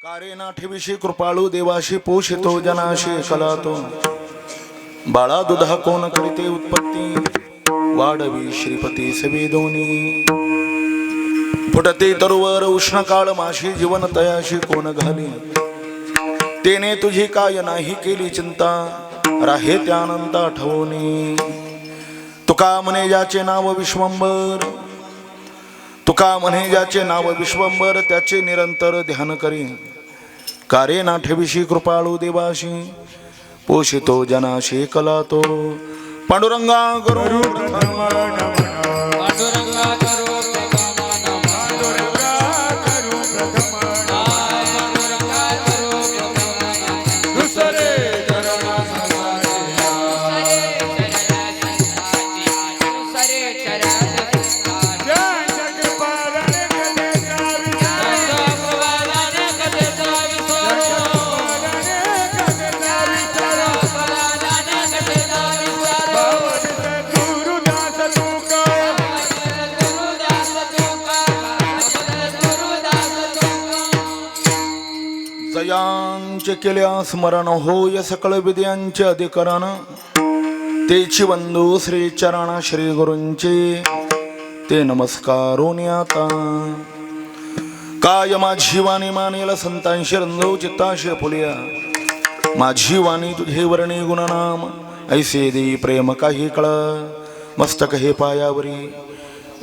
कारे ना ठेविशी कृपाळू देवाशी पोषितो जनाशी कलातो बाळा दुधा कोण करीते उत्पत्ती वाढवी श्रीपती सवेदोनी फुटते तरुवर उष्ण काळ माशी जीवन तयाशी कोण घाली तेने तुझी काय नाही केली चिंता राहे त्यानंता ठवणी तुका म्हणे ज्याचे नाव विश्वंभर तुका म्हणे ज्याचे नाव विश्वंभर त्याचे निरंतर ध्यान करी कारे ना ठेविशी कृपाळू देवाशी पोषितो जनाशी कलातो पांडुरंगा करू जयांचे केल्या स्मरण होय सकळ विद्यांचे अधिकरण तेची बंधू श्री चरण श्री गुरूंचे ते नमस्कारोन आता काय माझी वाणी मानेल संतांशी रंगव चित्ताशी फुलिया माझी वाणी तुझे वर्णी गुणनाम ऐसे दे प्रेम काही कळ मस्तक हे पायावरी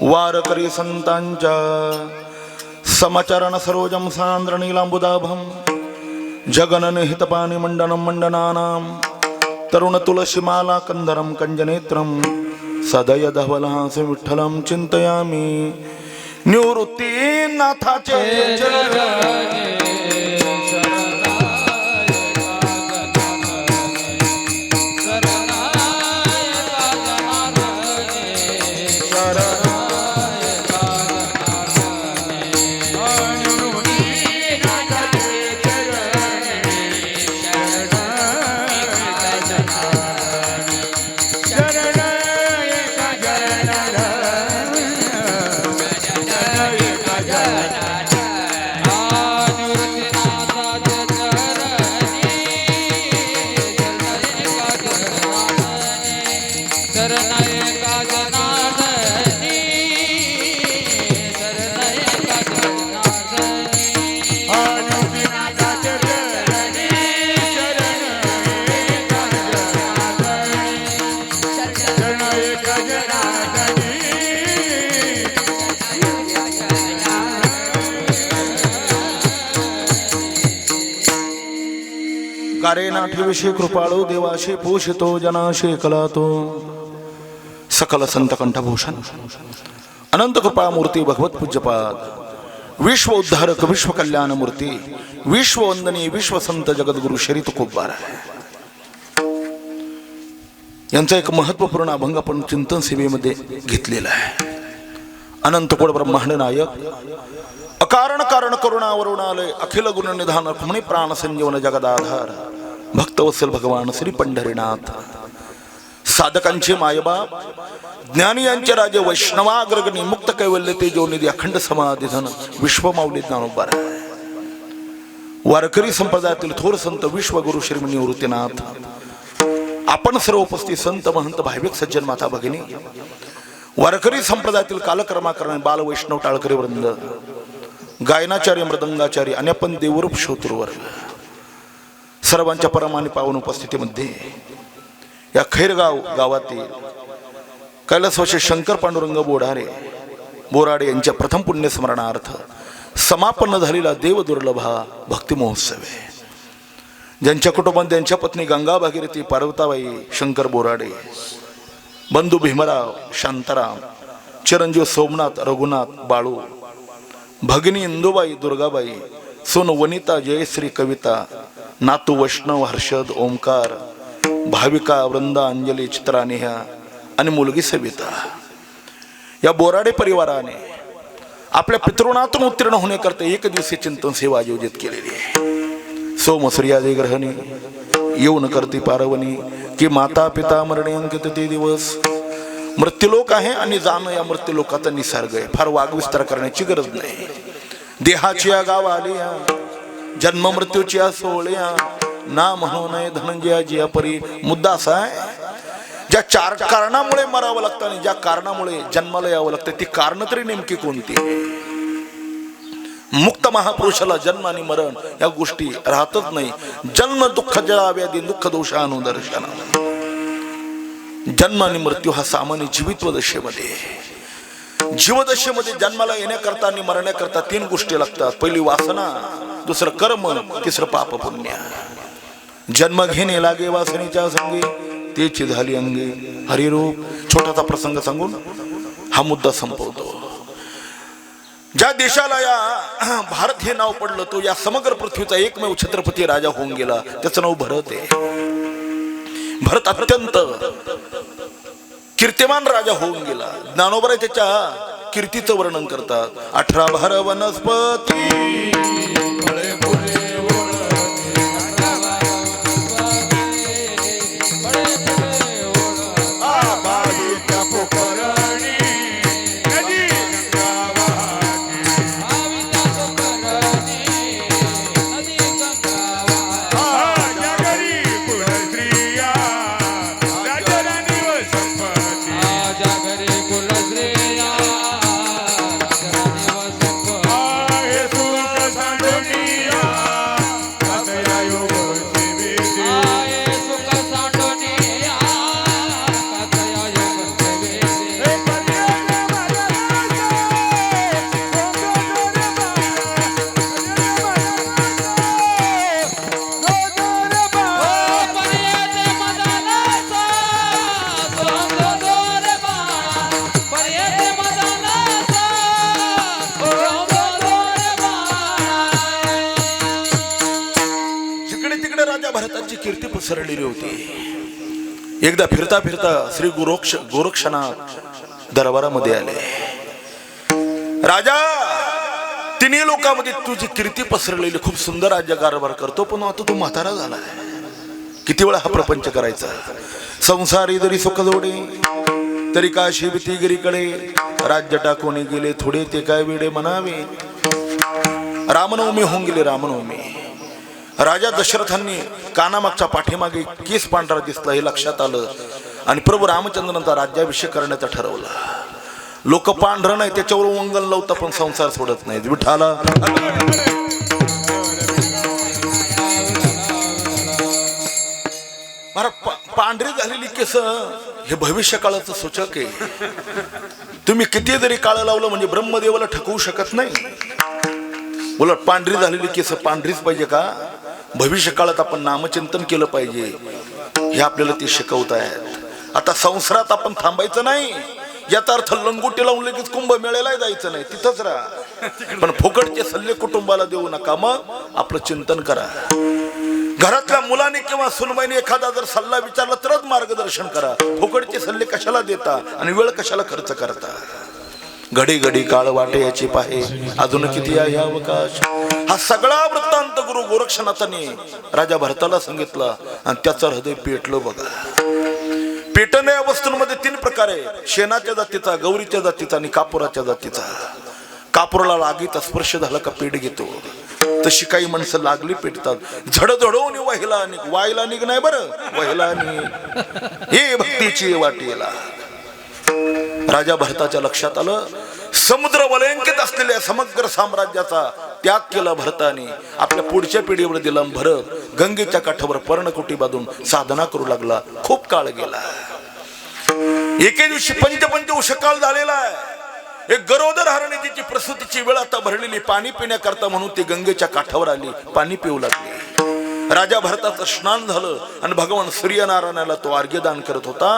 वार करी संतांच्या समचरण सरोजम सांद्र नीलांबुदाभम जगन हितपानी मंडनम मंडनानाम तरुण तुलसीमाला कंदरम कंजनेत्रम सदय धवलहास विठ्ठलम चिंतयामी निवृत्ती नाथाचे कारे ना ठेविशी कृपाळू देवाशी पोषितो जनाशी कलातो सकल संत कंठभूषण अनंत कृपा मूर्ती भगवत पूज्यपाद विश्व उद्धारक विश्व कल्याण मूर्ती विश्व वंदनीय विश्व संत जगद्गुरु श्री तुकोबार यांचा एक महत्वपूर्ण अभंग आपण चिंतन सेवेमध्ये घेतलेला आहे. अनंत कोट ब्रह्मांड नायक अकारण कारण करुणावरुणालय अखिल गुण निधान म्हणे प्राण संजीवन जगदाधार भक्तवत्सल भगवान श्री पंढरीनाथ साधकांचे मायबाप ज्ञानी यांचे राजे वैष्णवाग्रगणी मुक्त कैवल्य तेजोनिधी अखंड समाधिधन विश्वमाऊली ज्ञानोबार वारकरी संप्रदायातील थोर संत विश्वगुरु श्री निवृत्तीनाथ आपण सर्व उपस्थित संत महंत भाविक सज्जन माता भगिनी वारकरी संप्रदायातील कालक्रमा करणारे बाल वैष्णव टाळकरी वृंद गायनाचार्य मृदंगाचार्य आणि आपण देवरूप श्रोतृवर्ग सर्वांच्या परमाने पावन उपस्थितीमध्ये या खैरगाव गावातील कैलासवासी शंकर पांडुरंग बोराडे यांच्या प्रथम पुण्य स्मरणार्थ समापन्न झालेला देव दुर्लभा भक्ती महोत्सव आहे. ज्यांच्या कुटुंबात त्यांच्या पत्नी गंगा भागीरथी पार्वताबाई शंकर बोराडे, बंधू भीमराव शांताराम, चिरंजीव सोमनाथ रघुनाथ बाळू, भगिनी इंदुबाई दुर्गाबाई, सोन वनिता जयश्री कविता, नातू वैष्णव हर्षद ओमकार, भाविका वृंदा अंजली चित्रा नेहा आणि मुलगी सविता या बोराडे परिवाराने आपल्या पितृणातून उत्तीर्ण होण्याकरता एक दिवसीय चिंतन सेवा आयोजित केलेली आहे. सोमसूर्यादी ग्रहणी येऊन करती पारवणी की माता पिता मरणे अंकित ते दिवस मृत्यूलोक आहे आणि जाणं या मृत्यूलोकाचा निसर्ग आहे. फार वागविस्तार करण्याची गरज नाही. देहाची या गाव आली जन्म मृत्यूची सोहळ्या ना म्हणू नये धनंजयाजी परी. मुद्दा असा आहे, ज्या 4 कारणामुळे मरावं लागतं आणि ज्या कारणामुळे जन्माला यावं लागतं ती कारण तरी नेमकी कोणती? मुक्त महापुरुषाला जन्म आणि मरण या गोष्टी राहतच नाही. जन्म दुःख जरा व्याधी दुःख दोषानुदर्शन. जन्म आणि मृत्यू हा सामान्य जीवित्वदशेमध्ये, जीवदशेमध्ये जन्माला येण्याकरता आणि मरण्याकरता 3 गोष्टी लागतात. पहिली वासना, दुसरं कर्म, तिसरं पाप पुण्य. जन्म घेणे लागे वासनेच्या संगी तेची झाली अंगी हरिरूप. छोटासा प्रसंग सांगून हा मुद्दा संपवतो. ज्या देशाला या भारत हे नाव पडलं तो या समग्र पृथ्वीचा एकमेव छत्रपती राजा होऊन गेला. त्याचं नाव भरत आहे. भरत अत्यंत कीर्तिमान राजा होऊन गेला. ज्ञानोबा त्याच्या कीर्तीचं वर्णन करतात. 18 भर वनस्पती कीर्ती पसरलेली होती. एकदा फिरता फिरता श्री गोरक्षनाथ दरबारामध्ये आले. राजा, 3 लोकांमध्ये तुझी कीर्ती पसरलेली, खूप सुंदर राज्यकारभार करतो, पण आता तू म्हातारा झालाय. किती वेळा हा प्रपंच करायचा? संसारी जरी सुख जोडे तरी काशी भीती गिरीकडे. राज्य टाकून गेले थोडे ते काय वेडे म्हणावे. रामनवमी होऊन गेली. रामनवमी राजा दशरथांनी कानामागच्या पाठीमागे केस पांढरा दिसला हे लक्षात आलं आणि प्रभू रामचंद्रांचा राज्याभिषेक करण्याचं ठरवलं. लोक पांढरं नाही त्याच्यावर वंगल लावता पण संसार सोडत नाहीत. विठाला पांढरी झालेली केस हे भविष्य काळाचं सूचक आहे. तुम्ही किती जरी काळ लावलं म्हणजे ब्रह्मदेवाला ठकवू शकत नाही. उलट पांढरी झालेली केस पांढरीच पाहिजे का? भविष्य काळात आपण नामचिंतन केलं पाहिजे हे आपल्याला ते शिकवत आहेत. आता संसारात आपण थांबायचं नाही याचा अर्थ लंगोटी लावून लगेच कुंभमेळ्याला जायचं नाही, तिथंच राहा. पण फुकटचे सल्ले कुटुंबाला देऊ नका. मग आपलं चिंतन करा. घरातल्या मुलाने किंवा सुनबाईने एखादा जर सल्ला विचारला तरच मार्गदर्शन करा. फुकटचे सल्ले कशाला देता आणि वेळ कशाला खर्च करता? घडी घडी काळ वाटे याची पाहे अजून किती आहे अवकाश. हा सगळा वृत्तांत गुरु गोरक्षनाथाने राजा भरताला सांगितला आणि त्याचं हृदय पेटलं. बघा, पेटण या वस्तूंमध्ये 3 प्रकार आहे. शेणाच्या जातीचा, गौरीच्या जातीचा आणि कापुराच्या जातीचा. कापुराला लागीचा स्पर्श झाला का पेट घेतो. तशी काही माणसं लागली पेटतात. झडझडवून वाहिला निघ नाही बरं, वाहिला निघ हे भक्तीची वाटेला. राजा भरताच्या लक्षात आलं, समुद्र वलयांकित असलेल्या समग्र साम्राज्याचा त्याग केला भरताने. आपल्या पुढच्या पिढीवर दिला. भरत गंगेच्या काठावर पर्णकुटी बांधून साधना करू लागला. खूप काळ गेला. एके दिवशी पंचपंच उषकाळ झालेला आहे. एक गरोदर हरणीची प्रसूतीची वेळ आता भरलेली. पाणी पिण्याकरता म्हणून ती गंगेच्या काठावर आली. पाणी पिऊ लागली. राजा भरताचं स्नान झालं आणि भगवान सूर्यनारायणाला तो अर्घ्यदान करत होता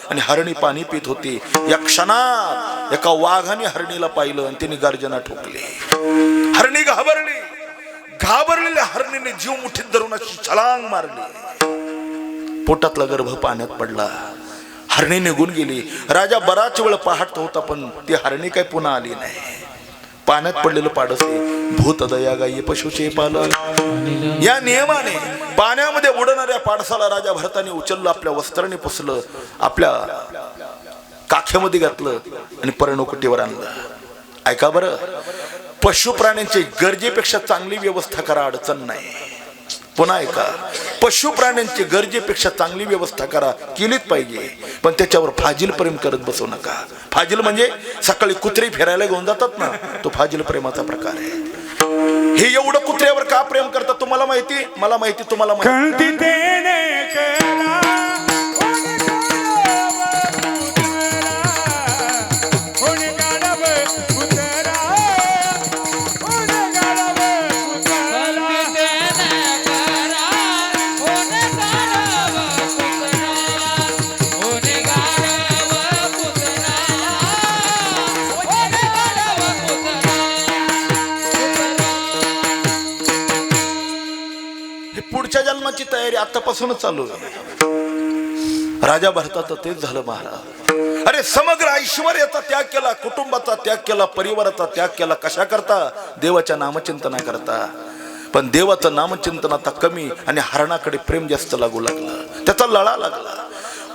आणि हरणी पाणी पित होती. या क्षणात एका वाघाने हरणीला पाहिलं आणि तिने गर्जना ठोकली. हरणी घाबरली. घाबरलेल्या हरणीने जीव मुठीत धरून अशी छलांग मारली. पोटातला गर्भ पाण्यात पडला. हरणी निघून गेली. राजा बराच वेळ पाहत होता पण ती हरणी काही पुन्हा आली नाही. पाण्यात पडलेलं पाडसे भूत दया गायी पशुचे पालन या नियमाने पाण्यामध्ये उडणाऱ्या पाडसाला राजा भरताने उचललं. आपल्या वस्त्राने पुसलं, आपल्या काख्यामध्ये घातलं आणि पर्णकुटीवर आणलं. ऐका बरं, पशु प्राण्यांची गरजेपेक्षा चांगली व्यवस्था करा, अडचण नाही. पुन्हा ऐका, पशु प्राण्यांची गरजेपेक्षा चांगली व्यवस्था करा, केलीच पाहिजे, पण त्याच्यावर फाजील प्रेम करत बसू नका. फाजील म्हणजे सकाळी कुत्रे फिरायला घेऊन जातात ना, तो फाजील प्रेमाचा प्रकार आहे. हे एवढं कुत्र्यावर का प्रेम करतात तुम्हाला माहिती, मला माहिती, तुम्हाला माहिती. पुढच्या जन्माची तयारी आतापासूनच चालू आहे. राजा भरताचं तेच झालं महाराज. अरे समग्र ऐश्वर्याचा त्याग केला, कुटुंबाचा त्याग केला, परिवाराचा त्याग केला. कशा करता? देवाच्या नामचिंतना करता. पण देवाचं नामचिंतन आता कमी आणि हरणाकडे प्रेम जास्त लागू लागलं. त्याचा लळा लागला.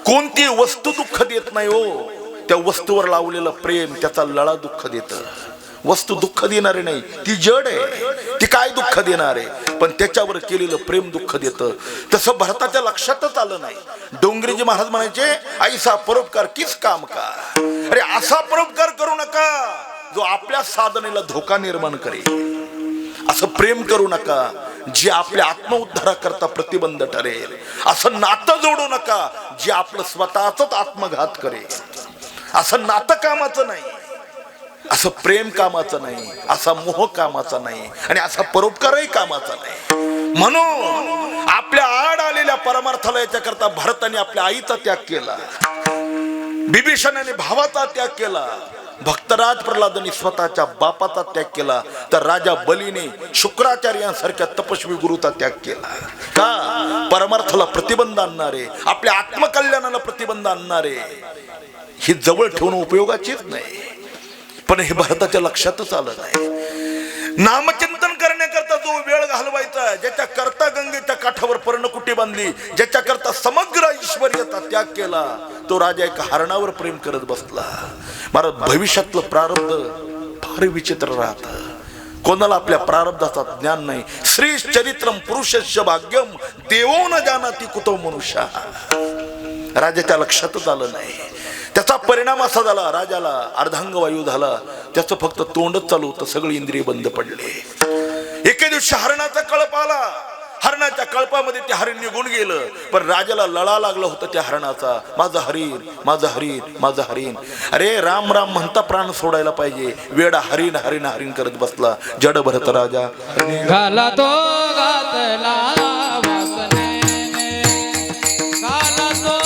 कोणती वस्तू दुःख देत नाही हो, त्या वस्तूवर लावलेलं प्रेम त्याचा लळा दुःख देत. वस्तू दुःख देणारी नाही, ती जड आहे, ती काय दुःख देणार आहे, पण त्याच्यावर केलेलं प्रेम दुःख देतं. तसं भरताच्या लक्षातच आलं नाही. डोंगरीजी महाराज म्हणायचे, ऐसा परोपकार किस काम का. अरे असा परोपकार करू नका जो आपल्या साधनेला धोका निर्माण करेल. असं प्रेम करू नका जे आपल्या आत्मउद्धाराकरता प्रतिबंध ठरेल. असं नातं जोडू नका जे आपलं स्वतःच आत्मघात करेल. असं नातं कामाचं नाही, असं प्रेम कामाचं नाही, असा मोह कामाचा नाही, आणि असा परोपकारही कामाचा नाही. म्हणून आपल्या आड आलेल्या परमार्थाला याच्याकरता भरताने आपल्या आईचा त्याग केला, बिभीषणाने भावाचा त्याग केला, भक्तराज प्रल्हादाने स्वतःच्या बापाचा त्याग केला, तर राजा बलीने शुक्राचार्यांसारख्या तपस्वी गुरुचा त्याग केला. का? परमार्थाला प्रतिबंध आणणारे, आपल्या आत्मकल्याणाला प्रतिबंध आणणारे ही जवळ ठेवणं उपयोगाचीच नाही. पण हे भरताच्या लक्षातच आलं नाही. नामचिंतन करण्याकरता जो वेळ घालवायचा, ज्याच्या करता गंगेच्या काठावर पर्णकुटी बांधली, ज्याच्या करता समग्र ऐश्वर्याचा त्याग केला, तो राजा एका हरणावर प्रेम करत बसला. महाराज, भविष्यातलं प्रारब्ध फार विचित्र राहत. कोणाला आपल्या प्रारब्धाचा ज्ञान नाही. श्री चरित्रम पुरुषस्य भाग्यम देवो न जानाति कुतो मनुष्य. राजाच्या लक्षातच आलं नाही. त्याचा परिणाम असा झाला, राजाला अर्धांग वायू झाला. त्याचं फक्त तोंडच चालू होतं, सगळी इंद्रिय बंद पडले. एके दिवशी हरणाचा कळप आला. हरणाच्या कळपामध्ये ते हरिण निघून गेलं, पण राजाला लळा लागला होता त्या हरणाचा, माझं हरिण, माझं हरिण, माझं हरिण. अरे राम राम म्हणता प्राण सोडायला पाहिजे, वेडा हरिण हरिण हरिण करत बसला. जड भरत राजा घाला तो घातला वासने, घाला तो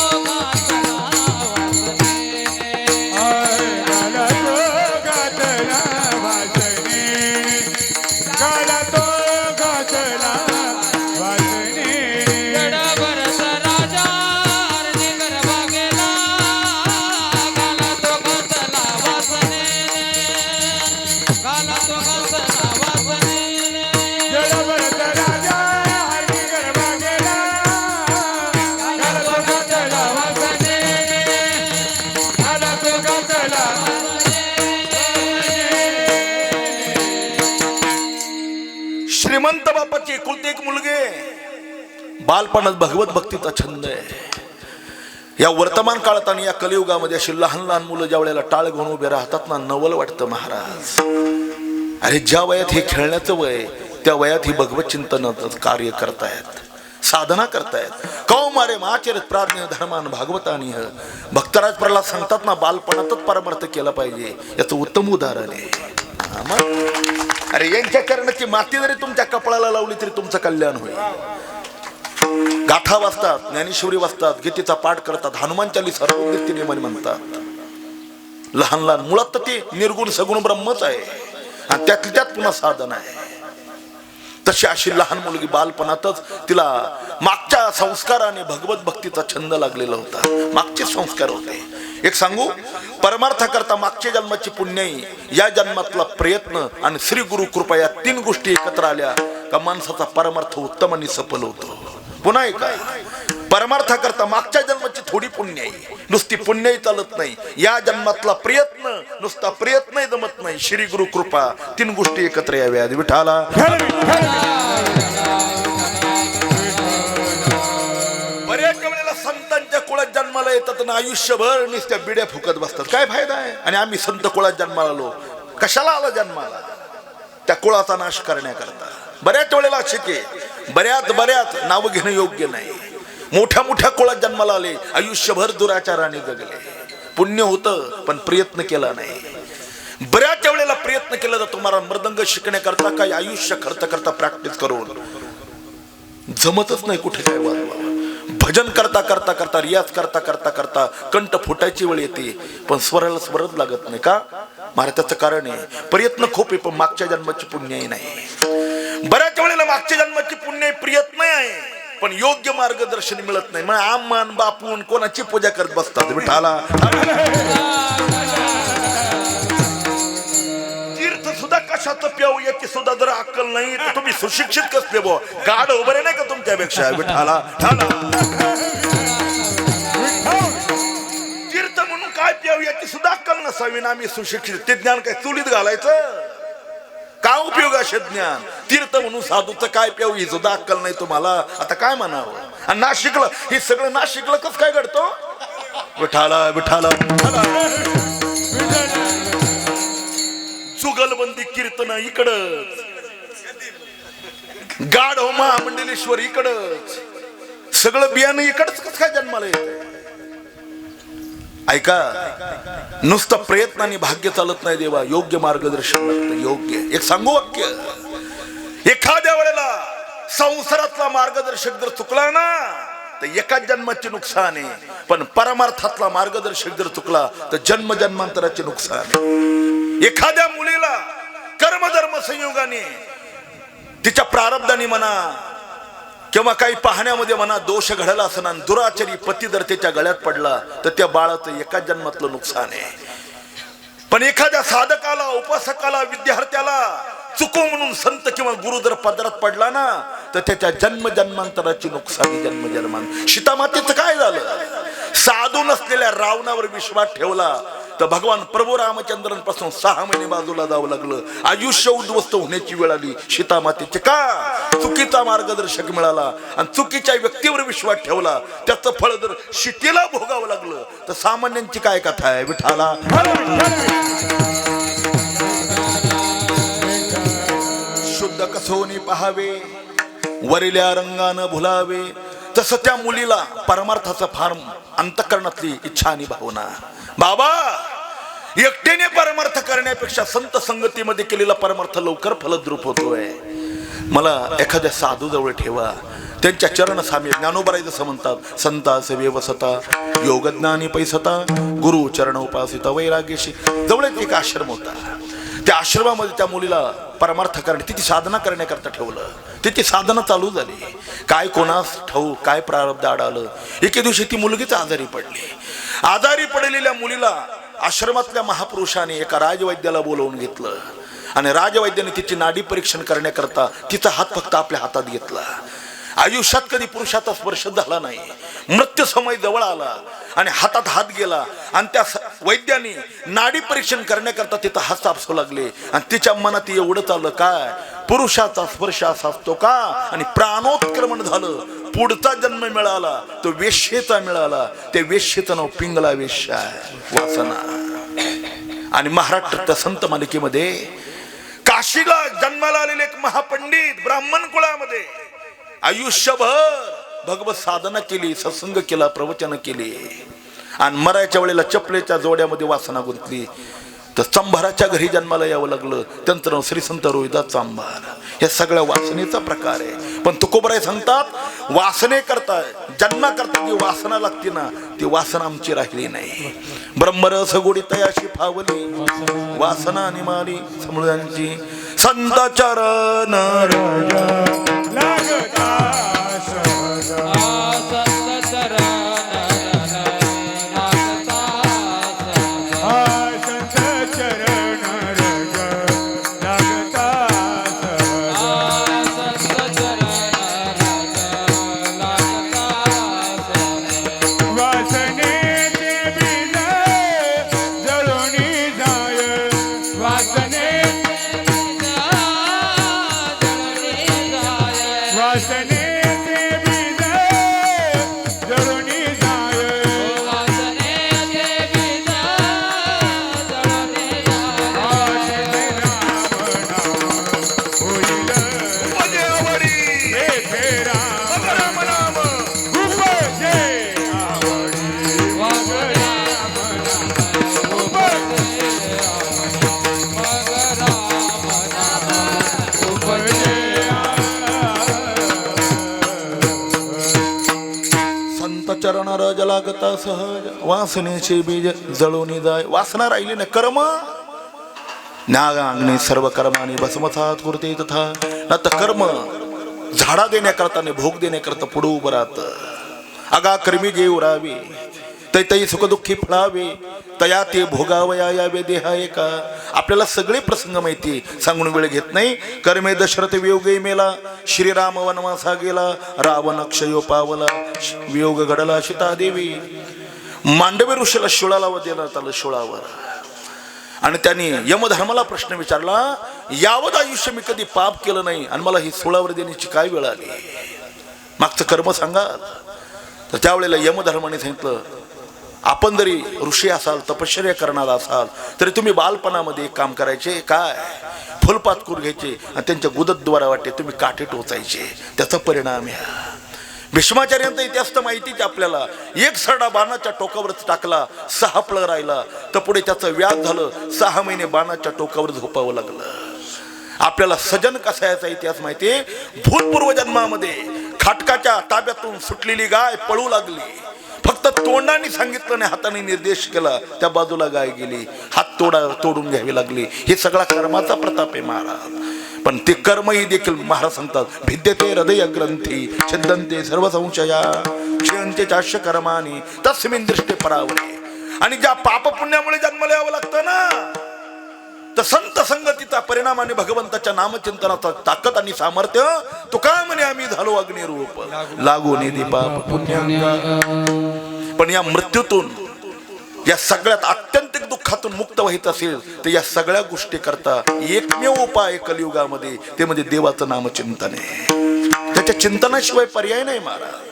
श्रीमंत बापाची एकुलते एक मुलगे, बालपणात भगवत भक्तीचा छंद आहे. या वर्तमान काळात आणि या कलियुगामध्ये अशी लहान लहान मुलं ज्या वेळेला टाळ घेऊन उभे राहतात ना, नवल वाटतं महाराज. अरे ज्या वयात हे खेळण्याचं वय, त्या वयात ही भगवत चिंतनाचं कार्य करतायत, साधना करतायत. कौमारे माचरित प्राज्ञ धर्मान भागवतानी. भक्तराज प्रल्हाद सांगतात ना, बालपणातच परमार्थ केला पाहिजे, याचं उत्तम उदाहरण आहे. अरे यांच्या चरणाची माती जरी तुमच्या कपाळाला लावली तरी तुमचं कल्याण होईल. गाथा वाचतात, ज्ञानेश्वरी वाचतात, गीतेचा पाठ करतात, हनुमान चालीसा नियमाने म्हणतात. लहान लहान मुळात तर ते निर्गुण सगुण ब्रह्मच आहे, आणि त्यात पुन्हा साधन आहे. तशी अशी लहान मुलगी बालपणातच तिला मागच्या संस्काराने भगवत भक्तीचा छंद लागलेला होता. मागचे संस्कार होते. एक सांगू, परमार्थ करता मागच्या जन्माची पुण्याई, या जन्मातला प्रयत्न आणि श्री गुरु कृपा, या तीन गोष्टी एकत्र आल्या का माणसाचा परमार्थ उत्तम आणि सफल होतो. पुन्हा एक आहे, परमार्था करता मागच्या जन्माची थोडी पुण्य आहे, नुसती पुण्याही चालत नाही. या जन्मातला प्रयत्न, नुसता प्रयत्नही जमत नाही. श्री गुरु कृपा, 3 गोष्टी एकत्र याव्यात. विठाला बऱ्याच वेळेला संतांच्या कुळात जन्माला येतात आणि आयुष्यभर नुसत्या बिड्या फुकत बसतात. काय फायदा आहे? आणि आम्ही संत कुळात जन्माला आलो. कशाला आला जन्माला? त्या कुळाचा नाश करण्याकरता. बऱ्याच वेळेला शिके, बऱ्याच नाव घेणं योग्य नाही. मोठ्या मोठ्या कुळात जन्माला आले, आयुष्यभर दुराचाराने जगले. पुण्य होतं पण प्रयत्न केला नाही. बऱ्याच वेळेला प्रयत्न केला जातो. तुम्हाला मृदंग शिकण्याकरता काही आयुष्य खर्च करता प्रॅक्टिस करून जमतच नाही कुठे काय वाजवा. भजन करता करता करता, रियाज करता करता करता कंठ फुटायची वेळ येते पण स्वराला स्वरच लागत नाही. का? महाराज त्याचं कारण आहे प्रयत्न खूप आहे पण मागच्या जन्माची पुण्यही नाही. बऱ्याच वेळेला मागच्या जन्माची पुण्य प्रयत्न आहे पण योग्य मार्गदर्शन मिळत नाही. मग आमान बापून कोणाची पूजा करत बसतात. विठाला तीर्थ सुद्धा कशाचं प्याऊ याची सुद्धा जर अक्कल नाही तर तुम्ही सुशिक्षित कसले बो गाड उभे नाही का तुमच्यापेक्षा. विठाला तीर्थ म्हणून काय प्याऊ याची सुद्धा अक्कल नसावी ना. आम्ही सुशिक्षित, ते ज्ञान काय चुलीत घालायचं? का उपयोग असे ज्ञान? तीर्थ म्हणून साधूचं काय प्याऊ ही सुद्धा अक्कल नाही तुम्हाला. आता काय म्हणावं? आणि ना शिकलं हे सगळं ना शिकलं कसं काय घडतो? विठाला विठाला जुगलबंदी कीर्तन इकडच, गाढ हो महामंडलेश्वर इकडच, सगळं बियाणं इकडच कसं काय जन्माला येत? ऐका, नुसतं प्रयत्नाने भाग्य चालत नाही देवा. योग्य मार्गदर्शन लागतं. योग्य एक सांगू वाक्य, एखाद्या वेळेला संसारातला मार्गदर्शक जर चुकला ना तर एकाच जन्माचे नुकसान आहे, पण परमार्थातला मार्गदर्शक जर चुकला तर जन्म जन्मांतराचे नुकसान आहे. एखाद्या मुलीला कर्मधर्म संयोगाने तिच्या प्रारब्धाने म्हणा किंवा काही पाहण्यामध्ये म्हणा दोष घडला असणार, दुराचारी पती जर त्याच्या गळ्यात पडला तर त्या बाळाचं एकाच जन्मातलं नुकसान आहे. पण एखाद्या साधकाला, उपासकाला, विद्यार्थ्याला चुको म्हणून संत किंवा गुरु जर पदरात पडला ना तर त्याच्या जन्म जन्मांतराची नुकसानी जन्म जन्मान. सीतामातेचं काय झालं? साधू नसलेल्या रावणावर विश्वास ठेवला तर भगवान प्रभू रामचंद्रांपासून 6 महिने बाजूला जावं लागलं. आयुष्य उद्ध्वस्त होण्याची वेळ आली सीतामातेचे. का? चुकीचा मार्गदर्शक मिळाला आणि चुकीच्या व्यक्तीवर विश्वास ठेवला. त्याचं फळ जर सीतेला भोगावं लागलं तर सामान्यांची काय कथा आहे? विठाला शुद्ध कसोनी पहावे, वरिल्या रंगानं भुलावे. तसं त्या मुलीला परमार्थाचा फार अंतःकरणातली इच्छा आणि भावना. बाबा, एकट्याने परमार्थ करण्यापेक्षा संत संगतीमध्ये केलेला परमार्थ लवकर फलद्रूप होतोय. मला एखाद्या साधू जवळ ठेवा, त्यांच्या चरण सामी. ज्ञानोबराय जसं म्हणतात, संतास व्यवसता योगज्ञानी पैसता गुरु चरण उपासिता वैराग्यशी. जवळच एक आश्रम होता. त्या आश्रमामध्ये त्या मुलीला परमार्थ करणे, तिची साधना करण्याकरता ठेवलं. तिची साधना चालू झाली. काय कोणास ठाऊ काय प्रारब्ध आडालं. एके दिवशी ती मुलगीच आजारी पडली. आजारी पडलेल्या मुलीला आश्रमातल्या महापुरुषाने एका राजवैद्याला बोलवून घेतलं आणि राजवैद्याने तिची नाडी परीक्षण करण्याकरता तिचा हात फक्त आपल्या हातात घेतला. आयुष्यात कधी पुरुषाचा स्पर्श झाला नाही. मृत्यू समय जवळ आला आणि हातात हात गेला आणि त्या वैद्याने नाडी परीक्षण करण्याकरता तिचा हात सापसू लागले आणि तिच्या मनात एवढं चाललं, काय पुरुषाचा स्पर्श असा असतो का? आणि प्राणोत्क्रमण झालं. पुढचा जन्म मिळाला तो वेश्येचा मिळाला. त्या वेश्येचं नाव पिंगला वेश्या आहे, वासना. आणि महाराष्ट्राच्या संत मालिकेमध्ये काशीला जन्माला आलेले एक महापंडित ब्राह्मण कुळामध्ये आयुष्यभर भगवत साधना केली, सत्संग केला, प्रवचन केली आणि मरायच्या वेळेला चपलेच्या जोड्यामध्ये वासना गुंतली तर चांभाराच्या घरी जन्माला यावं लागलं. त्यांचं नाव श्री संत रोहिदास चांभार. या सगळ्या वासनेचा प्रकार आहे. पण तुकोबराय सांगतात, वासने करता जन्मा करता जी वासना लागते ना ती वासना आमची राहिली नाही. ब्रह्मरस गोडी तयाशी फावली वासना निमाली समृद्धांची संत चरण चरण रज लागता सहज वासनेचे बीज जळून जाय. वासना राहिली ना कर्म नागांगणे सर्व कर्माने भस्मसात कुरते तथा न तर कर्म झाडा देण्याकरता ने भोग देण्याकरता पुढे उभं राहत. अगा कर्मी जे उरावे तै तै सुखदुःखी फळावे तया ते भोगावया यावे देहा एका. आपल्याला सगळे प्रसंग माहिती सांगून वेळ घेत नाही. कर्मे दशरथ वियोगे मेला श्रीराम वनवासा गेला रावण क्षयो पावला वियोग घडला सीता देवी. मांडवी ऋषीला शिळाला देण्यात आलं शिळावर आणि त्यांनी यमधर्माला प्रश्न विचारला यावत आयुष्य मी कधी पाप केलं नाही आणि मला ही सोळावर देण्याची काय वेळ आली मागचं कर्म सांगा. तर त्यावेळेला यमधर्माने सांगितलं आपण जरी ऋषी असाल तपश्चर्या करणारा असाल तरी तुम्ही बालपणामध्ये एक काम करायचे काय फुलपातकूर घ्यायचे आणि त्यांच्या गुदद्वारा वाटे तुम्ही काठे टोचायचे. त्याचा परिणाम ह्या भीष्माचार्यांचा इतिहास तर माहितीच आपल्याला. एक सरडा बाणाच्या टोकावरच टाकला 6 पळ राहिला तर पुढे त्याचं व्याज झालं 6 महिने बाणाच्या टोकावर झोपावं लागलं. आपल्याला सजन कसायाचा इतिहास माहितीये. भूतपूर्व जन्मामध्ये खाटकाच्या ताब्यातून सुटलेली गाय पळू लागली. फक्त तोंडाने सांगितलं नाही हाताने निर्देश केला त्या बाजूला गाय गेली. हात तोडून घ्यावी लागली. हे सगळा कर्माचा प्रताप आहे महाराज. पण ते कर्मही देखील महाराज सांगतात भिद्यते हृदय ग्रंथी छिद्दंते सर्व संशया क्षयंते चाष्य कर्मानी तस्मिन् दृष्टे परावरे. आणि ज्या पाप पुण्यामुळे जन्माला यावं लागतं ना तर संत संगतीचा परिणाम आणि भगवंताच्या नामचिंतनाचा ताकद आणि सामर्थ्य तुका म्हणे आम्ही झालो अग्निरूप लागू निधी पाप पुण्य. पण या मृत्यूतून या सगळ्यात आत्यंतिक दुःखातून मुक्त व्हायचं असेल तर या सगळ्या गोष्टी करता एकमेव उपाय कलियुगामध्ये ते म्हणजे देवाचं नामचिंतन आहे. त्याच्या चिंतनाशिवाय पर्याय नाही महाराज.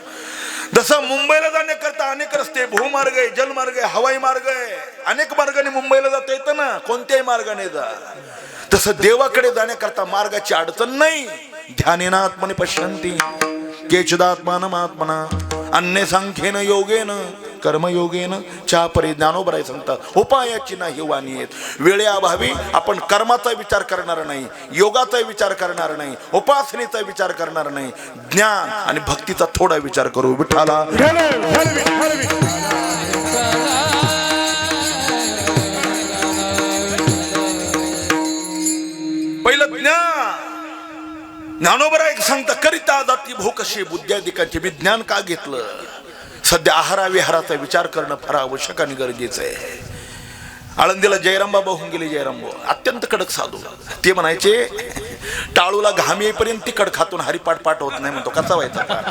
जसं मुंबईला जाण्याकरता अनेक रस्ते भूमार्ग आहे जलमार्ग आहे हवाई मार्ग आहे अनेक मार्गाने मुंबईला जाता येतं ना कोणत्याही मार्गाने जा. तसं देवाकडे जाण्याकरता मार्गाची अडचण नाही. ध्यानेना आत्मने पश्यंती केचिदात्मानमात्मना अन्य सांख्येन योगेन कर्मयोगेन चापरे. ज्ञानोबराय सांगतात उपायाची नाही वाणी आहेत. वेळेअभावी आपण कर्माचा विचार करणार नाही योगाचा विचार करणार नाही उपासनेचा विचार करणार नाही ज्ञान आणि भक्तीचा थोडा विचार करू. विठ्ठला पहिलं ज्ञानोबराय सांगता करिता जाती भोकशी बुद्ध्याधिकांचे विज्ञान का घेतलं. सध्या आहारा विहाराचा विचार करणं फार आवश्यक आणि गरजेचं आहे. आळंदीला जयराम बाबा होऊन गेले. जयराम बाबा अत्यंत कडक साधू. ते म्हणायचे टाळूला घाम येईपर्यंत तिखट खातून हरिपाठ पाठ होत नाही म्हणतो. कसा व्हायचा पाठ.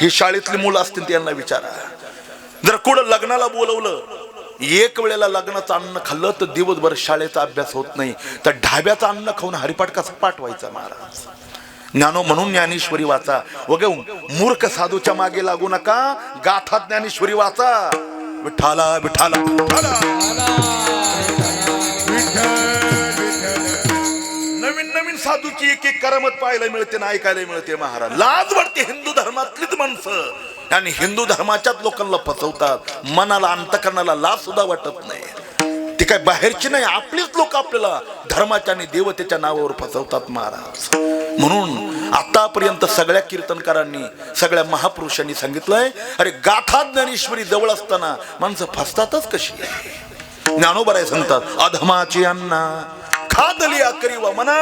ही शाळेतली मुलं असतील त्यांना विचारा. जर कुठं लग्नाला बोलवलं एक वेळेला लग्नाचं अन्न खाल्लं तर दिवसभर शाळेचा अभ्यास होत नाही तर ढाब्याचं अन्न खाऊन हरिपाठ कसा पाठ व्हायचा महाराज. ज्ञानो म्हणून ज्ञानेश्वरी वाचा. वगे मूर्ख साधूच्या मागे लागू नका. गाथा ज्ञानेश्वरी वाचा. विठ्ठला विठ्ठला नवीन नवीन साधूची एक एक करामत पाहायला मिळते ना ऐकायला मिळते महाराज. लाज वाटते. हिंदू धर्मातलीच माणसं आणि हिंदू धर्माच्याच लोकांना फसवतात. मनाला अंतकरणाला लाज सुद्धा वाटत नाही. ती काय बाहेरची नाही आपलीच लोक आपल्याला धर्माच्या आणि देवतेच्या नावावर फसवतात महाराज. म्हणून आतापर्यंत सगळ्या कीर्तनकारांनी सगळ्या महापुरुषांनी सांगितलंय अरे गाथा ज्ञानेश्वरी जवळ असताना माणसं फसतातच कशी. ज्ञानोबराय सांगतात अधमाची अन्ना खादली आकरी व मना.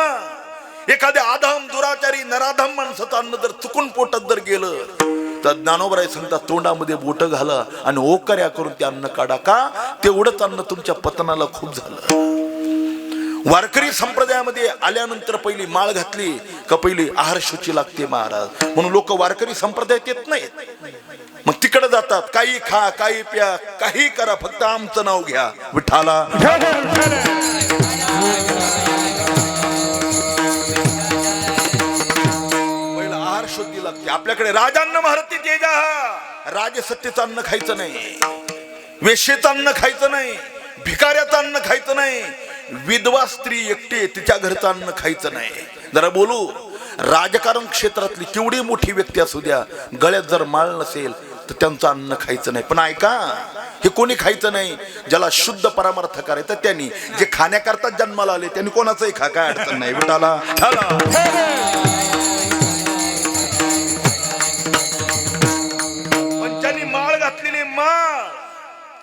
एखाद्या आधम दुराचारी नराधम माणसाचं अन्न जर चुकून पोटात जर गेलं तर ज्ञानोबराय सांगतात तोंडामध्ये बोट घाला आणि ओकऱ्या करून ते अन्न काढा. का तेवढंच अन्न तुमच्या पतनाला खूप झालं. वारकरी संप्रदायामध्ये आल्यानंतर पहिली माळ घातली का पहिली आहार शुची लागते महाराज. म्हणून लोक वारकरी संप्रदायात येत नाहीत. मग तिकडे जातात. काही खा काही प्या काही करा फक्त आमचं नाव घ्या. विठ्ठला पहिला आहार शुद्धी लागते. आपल्याकडे राजान्न महारती तेजा. राजसत्तेचं अन्न खायचं नाही वेश्येचं अन्न खायचं नाही भिकाऱ्याचं अन्न खायचं नाही विधवा स्त्री एकटी तिच्या घरचं अन्न खायचं नाही. जरा बोलू राजकारण क्षेत्रातली केवढी मोठी व्यक्ती असू द्या गळ्यात जर माळ नसेल तर त्यांचं अन्न खायचं नाही. पण ऐका हे कोणी खायचं नाही ज्याला शुद्ध परमार्थ करायचं त्यांनी. जे खाण्याकरता जन्माला आले त्यांनी कोणाचंही खा काय अडचण नाही. विठाला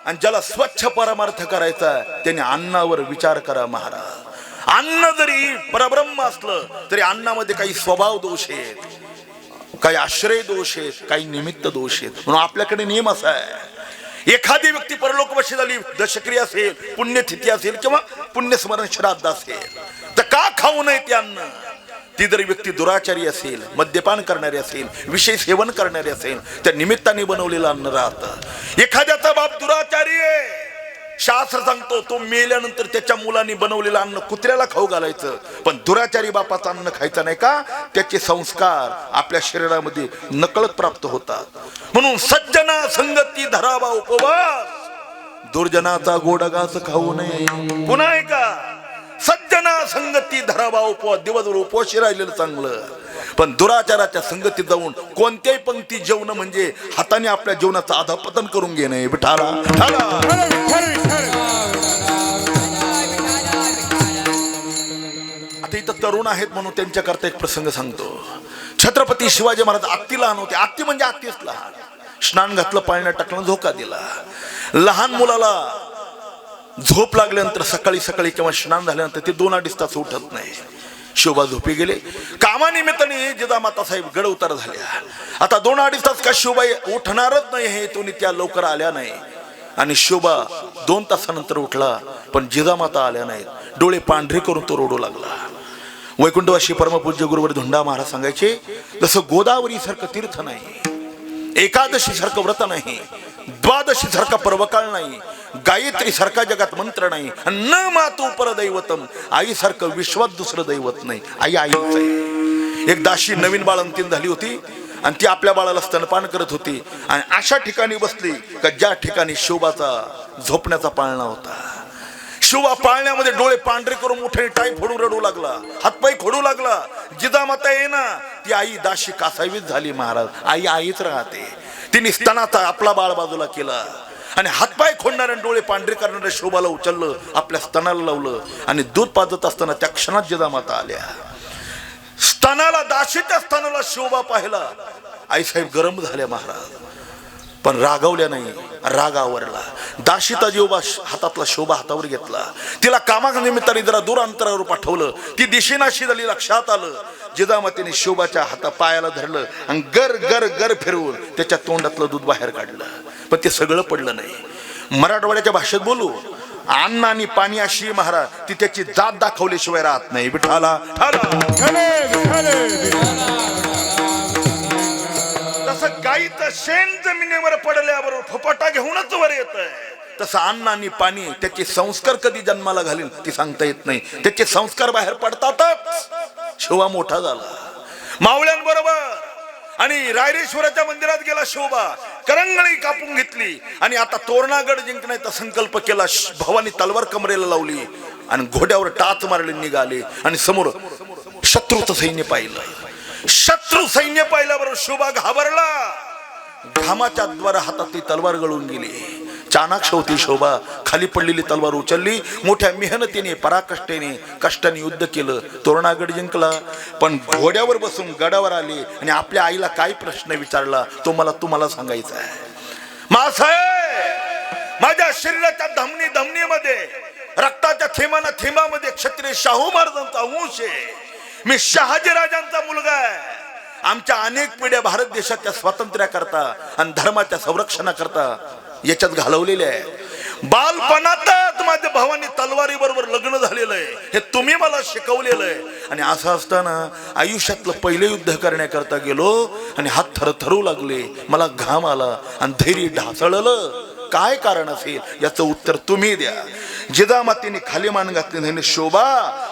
आणि ज्याला स्वच्छ परमार्थ करायचा त्याने अन्नावर विचार करा महाराज. अन्न जरी परब्रह्म असलं तरी अन्नामध्ये काही स्वभाव दोष आहेत, काही आश्रय दोष आहेत, काही निमित्त दोष आहेत. म्हणून आपल्याकडे नियम असा आहे, एखादी व्यक्ती परलोकवासी झाली, दशक्रिया असेल, पुण्यतिथी असेल किंवा पुण्यस्मरण श्राद्ध असेल तर का खाऊ नये ते अन्न. ती जर व्यक्ती दुराचारी असेल, मद्यपान करणारी असेल, विषय सेवन करणारी असेल, त्या निमित्ताने बनवलेलं अन्न राहतं. एखाद्याचा बाप दुराचारी आहे, शास्त्र सांगतो तो मेल्यानंतर त्याच्या मुलांनी बनवलेलं अन्न कुत्र्याला खाऊ घालायचं, पण दुराचारी बापाचं अन्न खायचं नाही का, त्याचे संस्कार आपल्या शरीरामध्ये नकळत प्राप्त होतात. म्हणून सज्जना संगती धरावा उपवास, दुर्जनाचा गोडगास खाऊ नये. पुन्हा ऐका, सज्जना संगती धरावा उपवास, दिवसभर उपवाशी राहिलेलं चांगलं, पण दुराचाराच्या संगतीत जाऊन कोणत्याही पंक्ती जेवण म्हणजे हाताने आपल्या जीवनाचं अधपतन करून घेणे. विठाला आता इथं तरुण आहेत म्हणून त्यांच्याकरता एक प्रसंग सांगतो. छत्रपती शिवाजी महाराज आत्ती लहान होते. आत्ती म्हणजे आत्तीच लहान. स्नान घातलं, पाळण्यात टाकलं, झोका दिला. लहान मुलाला झोप लागल्यानंतर सकाळी सकाळी किंवा स्नान झाल्यानंतर ते 2-2.5 तास उठत नाही. शोभा झोपी गेले. कामानिमित्ताने जिजामाता साहेब गड उतार झाल्या. आता 2-2.5 तास का शोभा उठणारच नाही हे तो त्या लवकर आल्या नाही. आणि शोभा 2 तासानंतर उठला, पण जिजामाता आल्या नाहीत. डोळे पांढरे करून तो रडू लागला. वैकुंठवासी परमपूज्य गुरुवर धोंडा महाराज सांगायचे, जसं गोदावरी सारखं तीर्थ नाही, एकादशी सारखं व्रत नाही, द्वादशी सारखा पर्वकाळ नाही, गायत्री सारखा जगात मंत्र नाही, न मातु परदैवतम, आई सारखं विश्वात दुसरं दैवत नाही. आई आईच आहे. एक दाशी नवीन बाळ अंतिम झाली होती आणि ती आपल्या बाळाला स्तनपान करत होती आणि अशा ठिकाणी बसली का ज्या ठिकाणी शोभाचा झोपण्याचा पाळणा होता. शोभा पाळण्यामध्ये डोळे पांढरे करून मोठ्याने टाई फोडून रडू लागला, हातपाय खोडू लागला. जिजामाता ये ना, ती आई दाशी कासावीस झाली महाराज. आई आईच राहते. तिने स्तनाचा आपला बाळ बाजूला केला आणि हातपाय खोडणाऱ्या डोळे पांढरे करणाऱ्या शोभाला उचललं, आपल्या स्तनाला लावलं आणि दूध पाजत असताना त्या क्षणात जिजामाता आल्या. स्तनाला, दाशीच्या स्तनाला शोभा पाहिला. आईसाहेब गरम झाल्या महाराज, पण रागवल्या नाही. राग आवरला. दाशीचा जीव हातातला शोभा हातावर घेतला. तिला कामाच्या निमित्ताने जरा दूर अंतरावर पाठवलं. ती दिशेनाशी झाली. लक्षात आलं, जिजामातेने शोभाच्या हाता पायाला धरलं आणि गर गर गर फिरवून त्याच्या तोंडातलं दूध बाहेर काढलं. पण ते सगळं पडलं नाही. मराठवाड्याच्या भाषेत बोलू, अन्न आणि पाणी अशी महाराज, ती त्याची जात दाखवल्याशिवाय राहत नाही. विठाला तसं गाईचं शेण जमिनीवर पडल्याबरोबर फपाटा घेऊनच वर येत आहे, तसं अन्न आणि पाणी त्याचे संस्कार कधी जन्माला घालील ती सांगता येत नाही. त्याचे संस्कार बाहेर पडतातच. शोभा मोठा झाला मावळ्यांबरोबर आणि रायरेश्वराच्या मंदिरात गेला. शोभा करंगळी कापून घेतली आणि आता तोरणागड जिंकण्याचा संकल्प केला. भवानी तलवार कमरेला लावली आणि घोड्यावर टाच मारले निघाले आणि समोर शत्रूचं सैन्य पाहिलं. शत्रू सैन्य पाहिल्याबरोबर शोभा घाबरला. घामाच्या द्वारा हातातली तलवार गळून गेली. चाणाक्ष होती शोभा. खाली पडलेली तलवार उचलली. मोठ्या मेहनतीने, पराकष्टेने, कष्टाने युद्ध केलं. तोरणागड जिंकला. पण घोड्यावर बसून गडावर आले आणि आपल्या आईला काय प्रश्न विचारला तो तुम्हाला सांगायचा आहे. मासाहेब, माझ्या शरीराच्या धमनीमध्ये रक्ताच्या थेंबामध्ये क्षत्रिय शाहू महाराजांचा अंश आहे. मी शहाजीराजांचा मुलगा आहे. आमच्या अनेक पिढ्या भारत देशाच्या स्वातंत्र्याकरता आणि धर्माच्या संरक्षणाकरता याच्यात घालवलेले आहे. बालपणातच माझ्या भावानी तलवारी बरोबर लग्न झालेलं आहे. हे तुम्ही मला शिकवलेलं आहे. आणि असं असताना आयुष्यातलं पहिलं युद्ध करण्याकरता गेलो आणि हात थरथरू लागले. मला घाम आला आणि धैर्य ढासळलं. काय कारण असेल याचं उत्तर तुम्ही द्या. जिजामातेने खाली मान घातली. शोभा,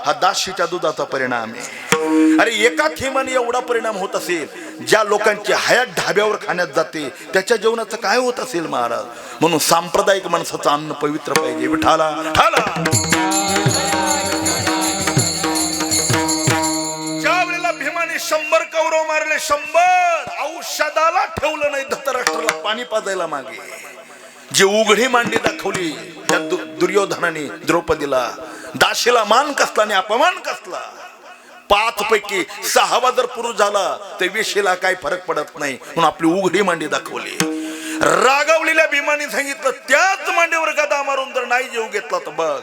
हा दाशीच्या दुधाचा परिणाम आहे. अरे एका थेंबाने एवढा परिणाम होत असेल, ज्या लोकांची हयात ढाब्यावर खाण्यात जाते त्याच्या जेवणाचं काय होत असेल महाराज. म्हणून सांप्रदायिक माणसाचं अन्न पवित्र पाहिजे. विठाला ज्या वेळेला भीमाने 100 कौरव मारले, 100 औषधाला ठेवलं नाही धृतराष्ट्राला पाणी पाजायला मागे. जे उघडी मांडी दाखवली त्या दुर्योधनाने द्रौपदीला, दाशीला मान कसला आणि अपमान कसला. 5 पैकी 6वा जर पुरुष झाला तर वेशीला काही फरक पडत नाही म्हणून आपली उघडी मांडी दाखवली. रागावलेल्या भीमाने सांगितलं, त्याच मांडीवर गदा मारून जर नाही जेव घेतला तर बघ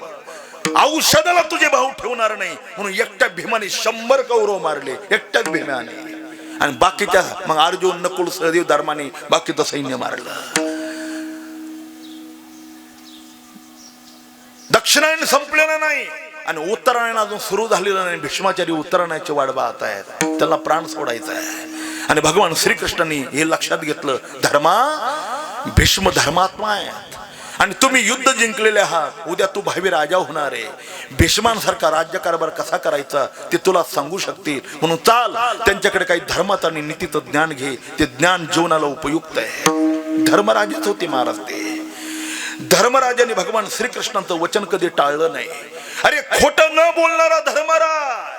औषधाला तुझे भाऊ ठेवणार नाही. म्हणून एकट्या भीमाने 100 कौरव मारले, एकट्याच भीमाने. आणि बाकीच्या मग अर्जुन, नकुल, सहदेव, धर्माने बाकीचं सैन्य मारलं. दक्षिणायन संपलेलं नाही आणि उत्तरायण अजून सुरू झालेलं नाही. भीष्माचार्य उत्तरायणाची वाट पाहत आहेत, त्याला प्राण सोडायचा आहे. आणि भगवान श्रीकृष्णांनी हे लक्षात घेतलं, धर्मा, भीष्म धर्मात्मा आहेत आणि तुम्ही युद्ध जिंकलेले आहात. उद्या तू भावी राजा होणार आहे. भीष्मांसारखा राज्यकारभार कसा करायचा ते तुला सांगू शकतील. म्हणून चाल, त्यांच्याकडे काही धर्माचं आणि नीतीचं ज्ञान घे. ते ज्ञान जीवनाला उपयुक्त आहे. धर्मराजेच होते महाराज ते. धर्मराजाने भगवान श्रीकृष्णांचं वचन कधी टाळलं नाही. अरे खोटं न बोलणारा धर्मराज,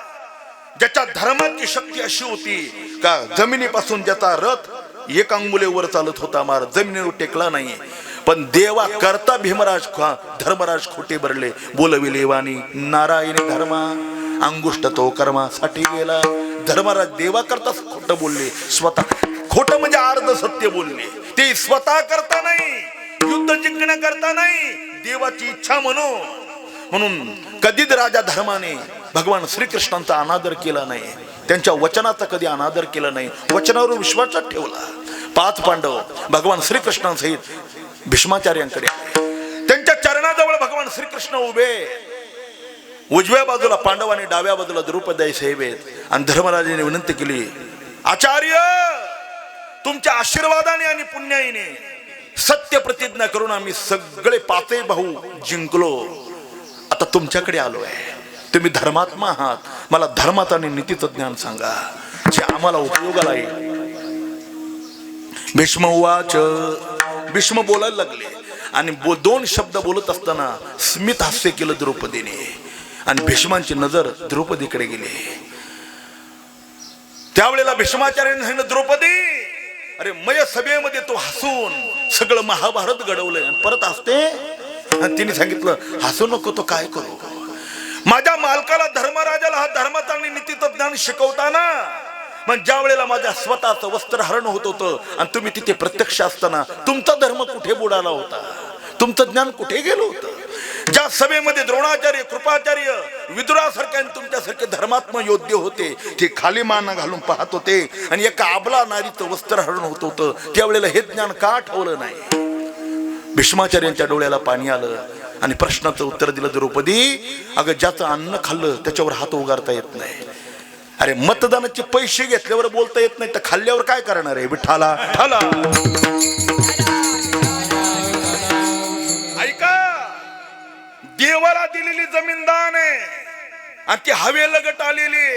ज्याच्या धर्माची शक्ती अशी होती का जमिनीपासून ज्याचा रथ 1 अंगुलीवर चालत होता, महाराज जमिनीवर टेकला नाही. पण देवा करता भीमराज धर्मराज खोटे भरले. बोलविले वाणी नारायणी धर्मा, अंगुष्ट तो कर्मासाठी गेला. धर्मराज देवा करता खोटं बोलले. स्वतः खोटं म्हणजे अर्ध सत्य बोलले. ते स्वतः करता नाही, युद्ध जिंकण्याकरता नाही, देवाची इच्छा म्हणून कधीच राजा धर्माने भगवान श्रीकृष्णांचा अनादर केला नाही. त्यांच्या वचनाचा कधी अनादर केला नाही. वचनावर विश्वास ठेवला. 5 पांडव भगवान श्रीकृष्णांसहित भीष्माचार्यांकडे आले. त्यांच्या चरणाजवळ भगवान श्रीकृष्ण उभे. उजव्या बाजूला पांडव आणि डाव्या बाजूला द्रौपदी साहेब आहेत. आणि धर्मराजाने विनंती केली, आचार्य, तुमच्या आशीर्वादाने आणि पुण्याईने सत्य प्रतिज्ञा करून आम्ही सगळे 5 भाऊ जिंकलो. आता तुमच्याकडे आलो आहे. तुम्ही धर्मात्मा आहात. मला धर्मात आणि नीतीचं ज्ञान सांगा जे आम्हाला उपयोगाला येईल. भीष्म उवाच. भीष्म बोलायला लागले आणि 2 शब्द बोलत असताना स्मित हास्य केलं द्रौपदीने. आणि भीष्मांची नजर द्रौपदीकडे गेली. त्यावेळेला भीष्माचार्याने सांगितलं, द्रौपदी, अरे मय सभेमध्ये तो हसून सगळं महाभारत घडवलंय आणि परत हसते. तिने सांगितलं, हसू नको, तो काय करू. माझ्या मालकाला धर्मराजाला हा धर्माचं आणि नीतीचं ज्ञान शिकवताना, मग ज्या वेळेला माझ्या स्वतःचं वस्त्रहरण होत होतं आणि तुम्ही तिथे प्रत्यक्ष असताना तुमचा धर्म कुठे बुडाला होता, तुमचं ज्ञान कुठे गेलं होतं. ज्या सभेमध्ये द्रोणाचार्य, कृपाचार्य, विदुरासारखे तुमच्यासारखे धर्मात्मा योद्धे होते, ते खाली मान घालून पाहत होते आणि एका आबला नारीचं वस्त्रहरण होत होतं. त्यावेळेला हे ज्ञान का ठेवलं नाही. भीष्माचार्यांच्या डोळ्याला पाणी आलं आणि प्रश्नाचं उत्तर दिलं, द्रौपदी, अगं ज्याचं अन्न खाल्लं त्याच्यावर हात उगारता येत नाही. अरे मतदानाचे पैसे घेतल्यावर बोलता येत नाही तर खाल्ल्यावर काय करणार आहे. विठ्ठला ठाला. ऐका, देवाला दिलेली जमीन दान आहे आणि ती हवेलगट आलेली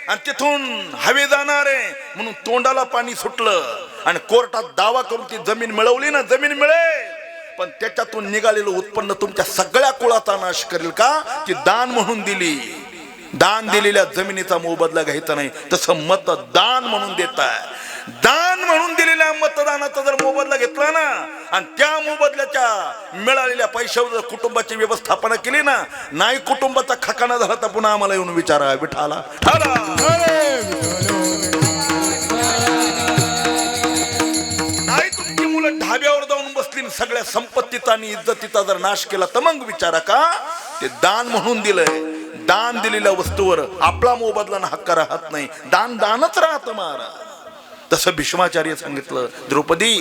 आणि तिथून हवे जाणार आहे म्हणून तोंडाला पाणी सुटलं आणि कोर्टात दावा करून ती जमीन मिळवली ना, जमीन मिळेल, पण त्याच्यातून निघालेलं उत्पन्न तुमच्या सगळ्या कुळाचा नाश करेल का. की दान म्हणून दिली. दान दिलेल्या जमिनीचा मोबदला घ्यायचा नाही, तसं मतदान म्हणून देताय. दान म्हणून दिलेल्या मतदानाचा जर मोबदला घेतला ना आणि त्या मोबदल्याच्या मिळालेल्या पैशावर जर कुटुंबाची व्यवस्थापना केली ना, नाही कुटुंबाचा खकाना झाला तर पुन्हा आम्हाला येऊन विचारा. विठाला नाही तुमची मुलं ढाब्यावर जाऊन बसली, सगळ्या संपत्तीचा आणि इज्जतीचा जर नाश केला तर मग विचारा का. ते दान म्हणून दिलंय. दान दिलेल्या वस्तूवर आपला मोबदला हक्क राहत नाही. दान दानच राहत महाराज. तसं भीष्माचार्य सांगितलं, द्रौपदी,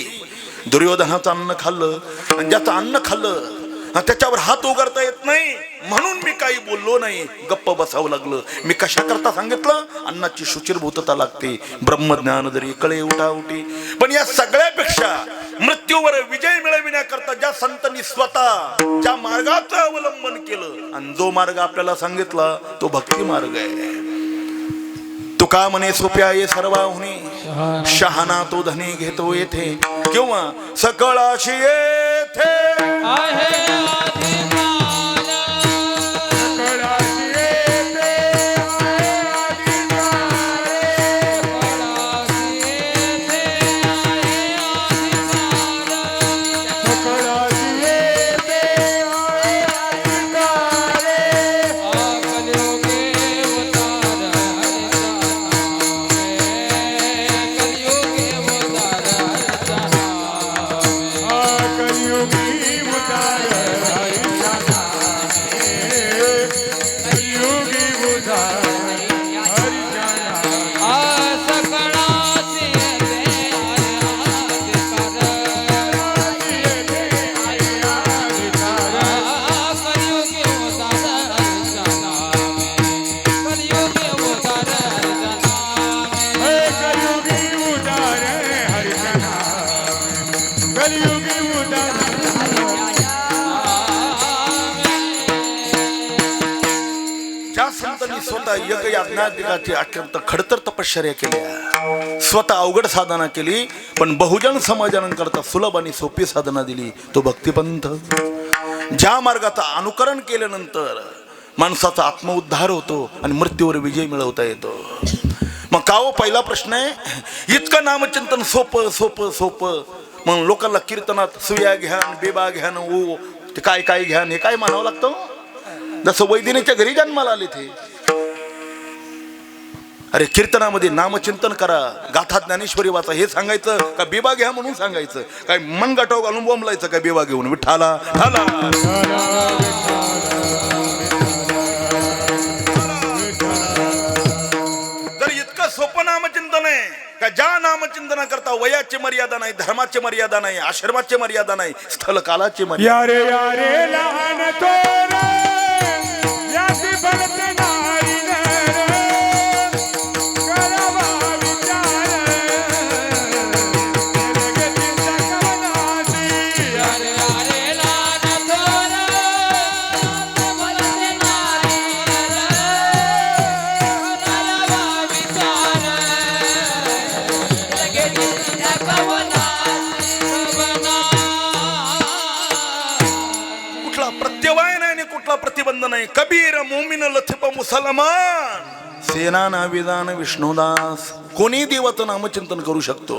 दुर्योधनाचं अन्न खाल्लं आणि ज्याचं अन्न खाल्लं त्याच्यावर हात उगारता येत नाही म्हणून मी काही बोललो नाही, गप्प बसावं लागलं. मी कशा करता सांगितलं, अन्नाची शुचिरभूतता लागते, ब्रह्मज्ञान जरी कळे उठाउठी. पण या सगळ्यापेक्षा मृत्यूवर विजय मिळविण्याकरता ज्या संतांनी स्वतः ज्या मार्गाचं अवलंबन केलं आणि जो मार्ग आपल्याला सांगितला तो भक्ती मार्ग आहे. तुका म्हणे सोप्या ये सर्वाहुनी, शहाणा तो धनी घेतो येथे, किंवा सकळाशी येथे कलियुगी उदार ज्या संतांनी स्वतः यज्ञ याज्ञाधिकाची अत्यंत खडतर तपश्चर्या केल्या, स्वतः अवघड साधना केली, पण बहुजन समाजांकरता सुलभ आणि सोपी साधना दिली, तो भक्तिपंथ. ज्या मार्गाचा अनुकरण केल्यानंतर माणसाचा आत्मउद्धार होतो आणि मृत्यूवर विजय मिळवता येतो. मग का हो, पहिला प्रश्न आहे, इतकं नामचिंतन सोपं सोपं सोपं, मग लोकांना कीर्तनात सुया घ्यान बेबा घ्यान ओ ते काय काय घ्यान हे काय मानावं लागतं. जसं वैदिनीच्या घरी जन्माला आले ते. अरे कीर्तनामध्ये नामचिंतन करा, गाथा ज्ञानेश्वरी वाचा हे सांगायचं का बेबा घ्या म्हणून सांगायचं? काय मन गाठव घालून बोंबलायचं का बेबा घेऊन विठ्ठाला ठाला. जर इतकं सोपं नामचिंतन आहे का ज्या नामचिंतना करता वयाची मर्यादा नाही, धर्माची मर्यादा नाही, आश्रमाची मर्यादा नाही, स्थल कालाची मर्यादा. यारे यारे लहान थोर याची भरत नारी नर करावा विचार जगतीचा कवनासी. यारे यारे लहान थोर भरत नारी नर करावा विचार जगतीचा कवनासी. कुठला प्रत्यवाय नाही आणि कुठला प्रतिबंध नाही. कबीर मोमिन लथिप मुसलमान सेना नाविदान विष्णुदास कोणी देवाचं नामचिंतन करू शकतो.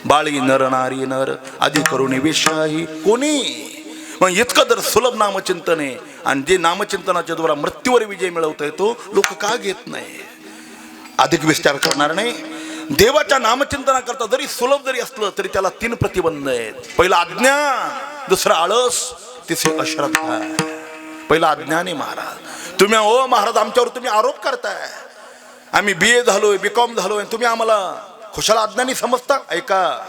बाळी नर नारी नर आदी करुणी वेशाही कोणी. मग इतकं जर सुलभ नामचिंतन आहे आणि जे नामचिंतनाच्या द्वारा मृत्यूवर विजय मिळवता येतो, लोक का घेत नाही? अधिक विस्तार करणार नाही. देवाच्या नामचिंतनाकरता जरी सुलभ जरी असलं तरी त्याला 3 प्रतिबंध आहेत. पहिला अज्ञान, दुसरा आळस, तिसरे अश्रद्धा. पहिला अज्ञान आहे महाराज. तुम्ही ओ महाराज आमच्यावर तुम्ही आरोप करताय, आम्ही BA झालोय BCom झालोय, तुम्ही आम्हाला खुशाला अज्ञानी समजता. ऐका,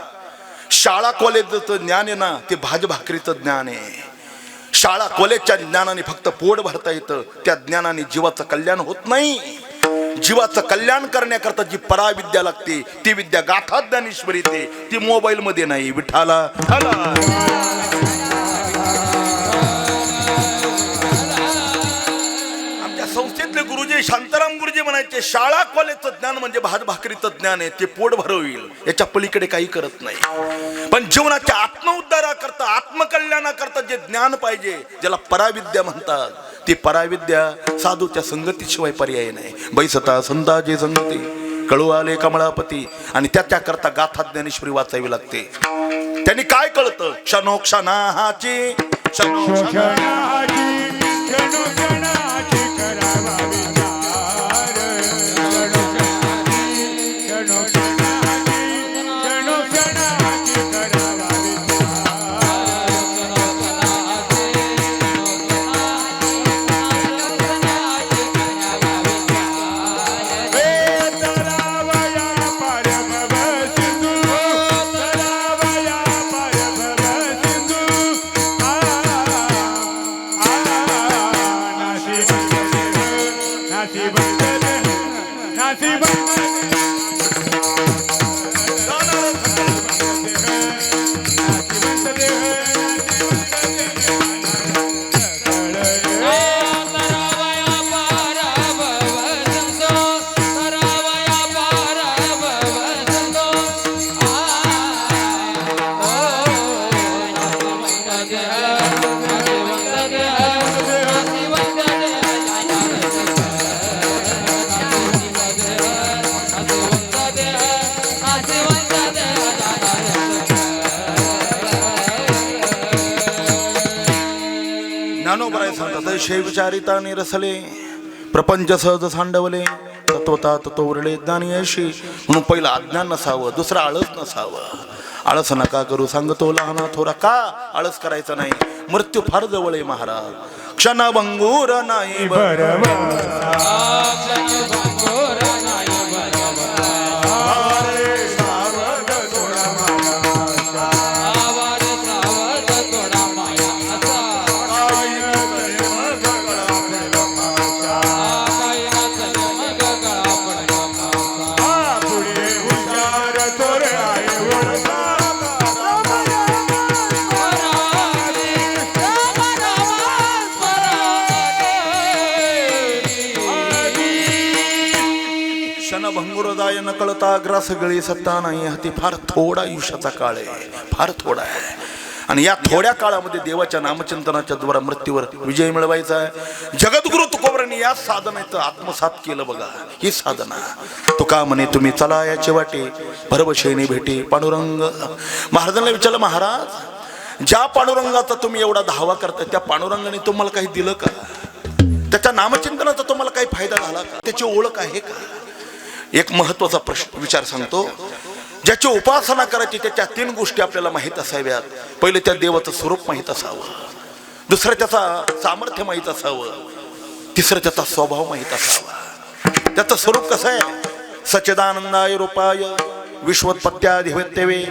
शाळा कॉलेजचं ज्ञान आहे ना ते भाजभाकरीचं ज्ञान आहे. शाळा कॉलेजच्या ज्ञानाने फक्त पोट भरता येतं, त्या ज्ञानाने जीवाचं कल्याण होत नाही. जीवाचं कल्याण करण्याकरता जी पराविद्या लागते ती विद्या गाथा ज्ञानेश्वरी ते ती मोबाईल मध्ये नाही. विठ्ठाला ठाला. संस्थेतले गुरुजी शांताराम गुरुजी म्हणायचे, शाळा कॉलेजचं ज्ञान म्हणजे भात भाकरीचं ज्ञान आहे, ते पोट भरविल, याच्या पलीकडे काही करत नाही. पण जीवनाच्या आत्मउद्धाराकरता आत्मकल्याणाकरता जे ज्ञान पाहिजे, ज्याला पराविद्या म्हणतात, ती पराविद्या साधूच्या संगतीशिवाय पर्याय नाही. बैसता संताचे संगती कळू आले कमळापती. आणि त्याच्याकरता गाथा ज्ञानेश्वरी वाचावी लागते. त्यांनी काय कळतं? क्षणोक्षणाची क्षणोक्षणाची क्षणोक्षणाची करावा विचार. क्षणोक्षणाची क्षणोक्षणाची करावा ज्ञानोबराय सांगतात, विचारिता निरसले प्रपंच सहज सांडवले तत्वता तत्व उरले ज्ञानी ऐशी. म्हणून पहिला अज्ञान नसावं, दुसरा आळस नसावं. आळस नका करू सांगतो लहाना थोरा. का आळस करायचा नाही? मृत्यू फार जवळ आहे महाराज. क्षणभंगूर नाही अंगुरदाय न कळता ग्रास गळी सत्ता नाही हाती फार थोडा आयुष्याचा काळ आहे, फार थोडा आहे. आणि या थोड्या काळामध्ये देवाच्या नामचिंतनाच्या द्वारा मृत्यूवर विजय मिळवायचा आहे. जगद्गुरु तुकोबरांनी या साधनेचं आत्मसात केलं बघा. ही साधना तुका म्हणे तुम्ही चला याचे वाटे भरवशेने भेटे पांडुरंग. महाराजांना विचारलं, महाराज ज्या पांडुरंगाचा तुम्ही एवढा धावा करताय त्या पांडुरंगाने तुम्हाला काही दिलं का? त्याच्या नामचिंतनाचा तुम्हाला काही फायदा झाला का? त्याची ओळख आहे का? एक महत्वाचा प्रश्न विचार सांगतो. ज्याची उपासना करायची त्याच्या 3 गोष्टी आपल्याला माहीत असाव्यात. पहिले त्या देवाचं स्वरूप माहीत असावं, दुसरं त्याचा सामर्थ्य माहीत असावं, तिसरं त्याचा स्वभाव माहीत असावा. त्याचं स्वरूप कसं आहे? सच्चिदानंदाय रूपाय विश्वोत्पत्त्याधिपत्यवे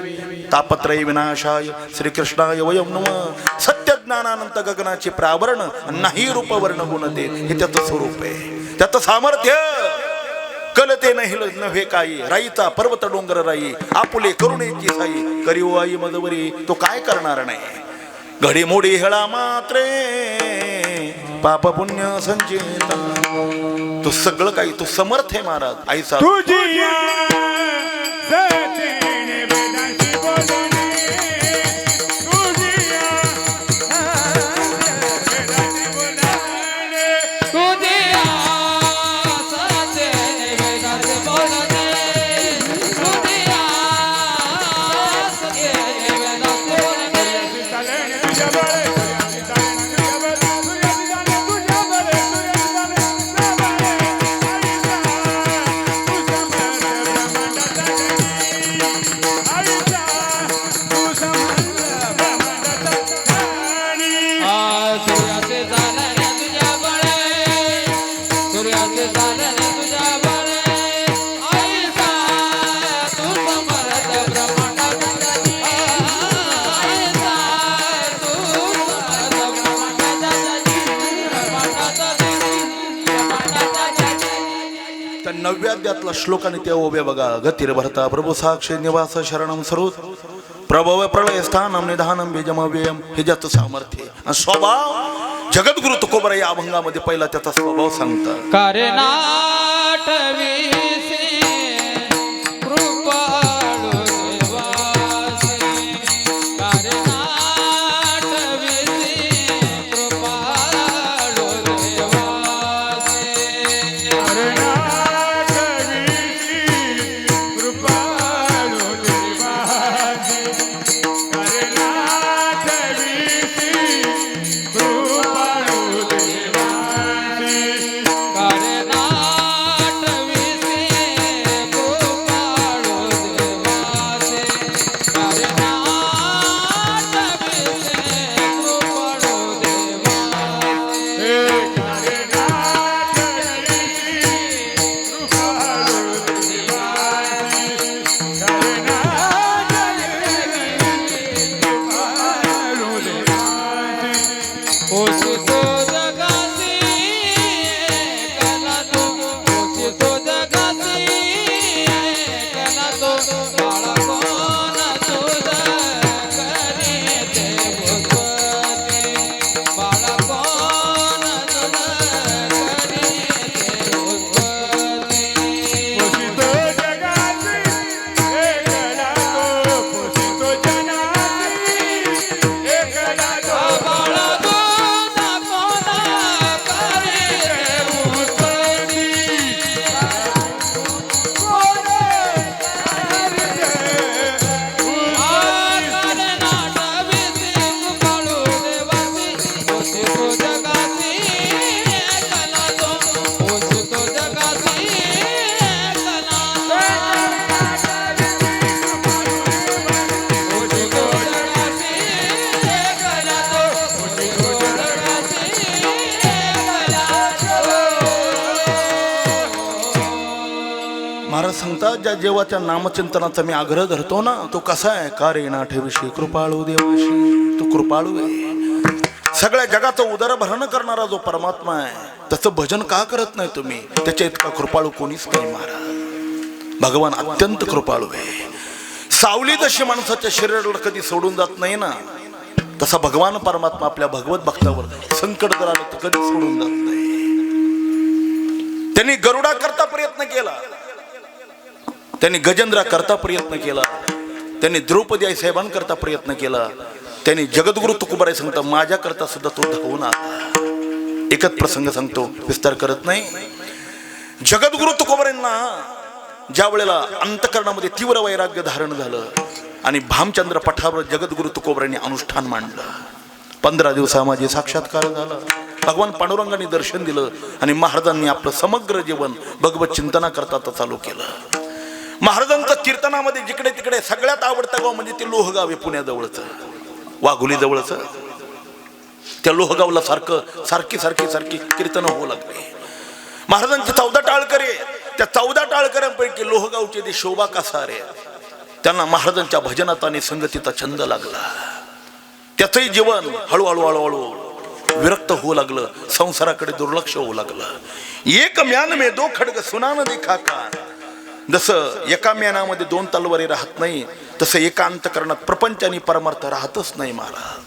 तापत्रय विनाशाय श्रीकृष्णाय वयं नमः. सत्य ज्ञानानंत गगनाचे प्रावरण नाही रूपवर्ण गुणते. हे त्याचं स्वरूप आहे, त्याचं सामर्थ्य. कलते नाही नव्हे काही राईचा पर्वत डोंगर राई आपुले करुणेची साई करीव आई मदवरी. तो काय करणार नाही? घडी मोडी हेळा मात्रे पाप पुण्य संचिता. तो सगळं काही, तो समर्थ आहे महाराज. आईचा तुझी या सतीने वेदांची बोलणे, तुझी या वेदांची बोलणे, तुझ्या सत्य वेदांचे बोलणे, तुझ्या सत्य वेदांचे बोलणे. चालणे तुझ्या बळे, तुझ्या बळे, तुझ्या बळे, तुझ्या बळे, तुझ्या बळे, तुझ्या बळे, आईचा, तू समर्थ ब्रह्मांडाचा राणी. सूर्याचे चालणे तुझ्या बळे, सूर्याचे चालणे तुझ्या बळे. आईचा तू समर्थ ब्रह्मांडाचा राणी. आईचा तू समर्थ ब्रह्मांडाचा राणी. ब्रह्मांडाचा राणी. त्या 9व्या अध्यायातला श्लोक आणि त्या ओव्या बघा. गतीर भरता प्रभू साक्षी निवास शरणम सरोज प्रभव प्रलय स्थानम निधानम बीजमव्ययम. हे ज्याचं सामर्थ्य आणि स्वभाव जगद्गुरु तुकोबरा या अभंगामध्ये पहिला त्याचा स्वभाव सांगतात. कारणाटवीसी कृपाळू देवासी. कारणाटवीसी कृपाळू देवासी. कृपाळू देवासी, करणाटवीसी कृपाळू देवासी. कारणाटवीसी कृपाळू देवासी. कारणाटवीसी कृपाळू देवासी. हे करणाटवीसी कृपाळू देवासी, करणाटवीसी कृपाळू देवासी. ओसितो जगासी कला तो, ओसितो जगासी कला तो. बाळा कोण तुझ करी ते भगवती. बाळा कोण तुझ करी ते भगवती. पोषितो जगासी एकला तो, पोषितो जनासी एकला तो. बाळा कोण कोण करी ते भगवती. कारणाटवीसी कृपाळू देवासी. ओसितो जगासी कला तो, ओसितो जगासी कला तो. ओसितो जगासी कला तो, ओसितो जगासी कला तो. महाराज सांगतात ज्या देवाच्या नामचिंतनाचा मी आग्रह धरतो ना, तो कसा आहे? कारणाठविषयी कृपाळू देवाशी. तो कृपाळू आहे. सगळ्या जगाचं उदरभरण करणारा जो परमात्मा आहे त्याचं भजन का करत नाही तुम्ही? त्याच्या इतका कृपाळू कोणीच नाही महाराज. भगवान अत्यंत कृपाळू आहे. सावली जशी माणसाच्या शरीराला कधी सोडून जात नाही ना, तसा भगवान परमात्मा आपल्या भगवत भक्तावर संकट जर आलं तर कधी सोडून जात नाही. त्यांनी गरुडा करता प्रयत्न केला त्यांनी गजेंद्रा करता प्रयत्न केला, त्यांनी द्रौपदी आई साहेबांकरता प्रयत्न केला, त्यांनी जगद्गुरु तुकोबाराय सांगता माझ्याकरता सुद्धा तो धावून आला. एकच प्रसंग सांगतो, विस्तार करत नाही. जगद्गुरु तुकोबारायांना ज्या वेळेला अंतकरणामध्ये तीव्र वैराग्य धारण झालं आणि भामचंद्र पठावर जगद्गुरु तुकोबारायांनी अनुष्ठान मांडलं. 15 दिवसामध्ये साक्षात्कार झाला. भगवान पांडुरंगाने दर्शन दिलं आणि महाराजांनी आपलं समग्र जीवन भगवत चिंतना करता चालू केलं. महाराजांचं कीर्तनामध्ये जिकडे तिकडे सगळ्यात आवडतं गाव म्हणजे ते लोहगाव आहे, पुण्याजवळचं, वाघोली जवळचं. त्या लोहगावला सारखी कीर्तन होऊ लागले. महाराजांचे 14 टाळकरे, त्या 14 टाळकऱ्यांपैकी लोहगावचे ते शोभा कासारे, त्यांना महाराजांच्या भजनात आणि संगतीचा छंद लागला. त्याचंही जीवन हळूहळू विरक्त होऊ लागलं, संसाराकडे दुर्लक्ष होऊ लागलं. एक म्यान में दो खड्ग सुना न देखा कान. जसं एका म्यानामध्ये 2 तलवारी राहत नाही, तसं एका अंतकरणात प्रपंच आणि परमार्थ राहतच नाही महाराज.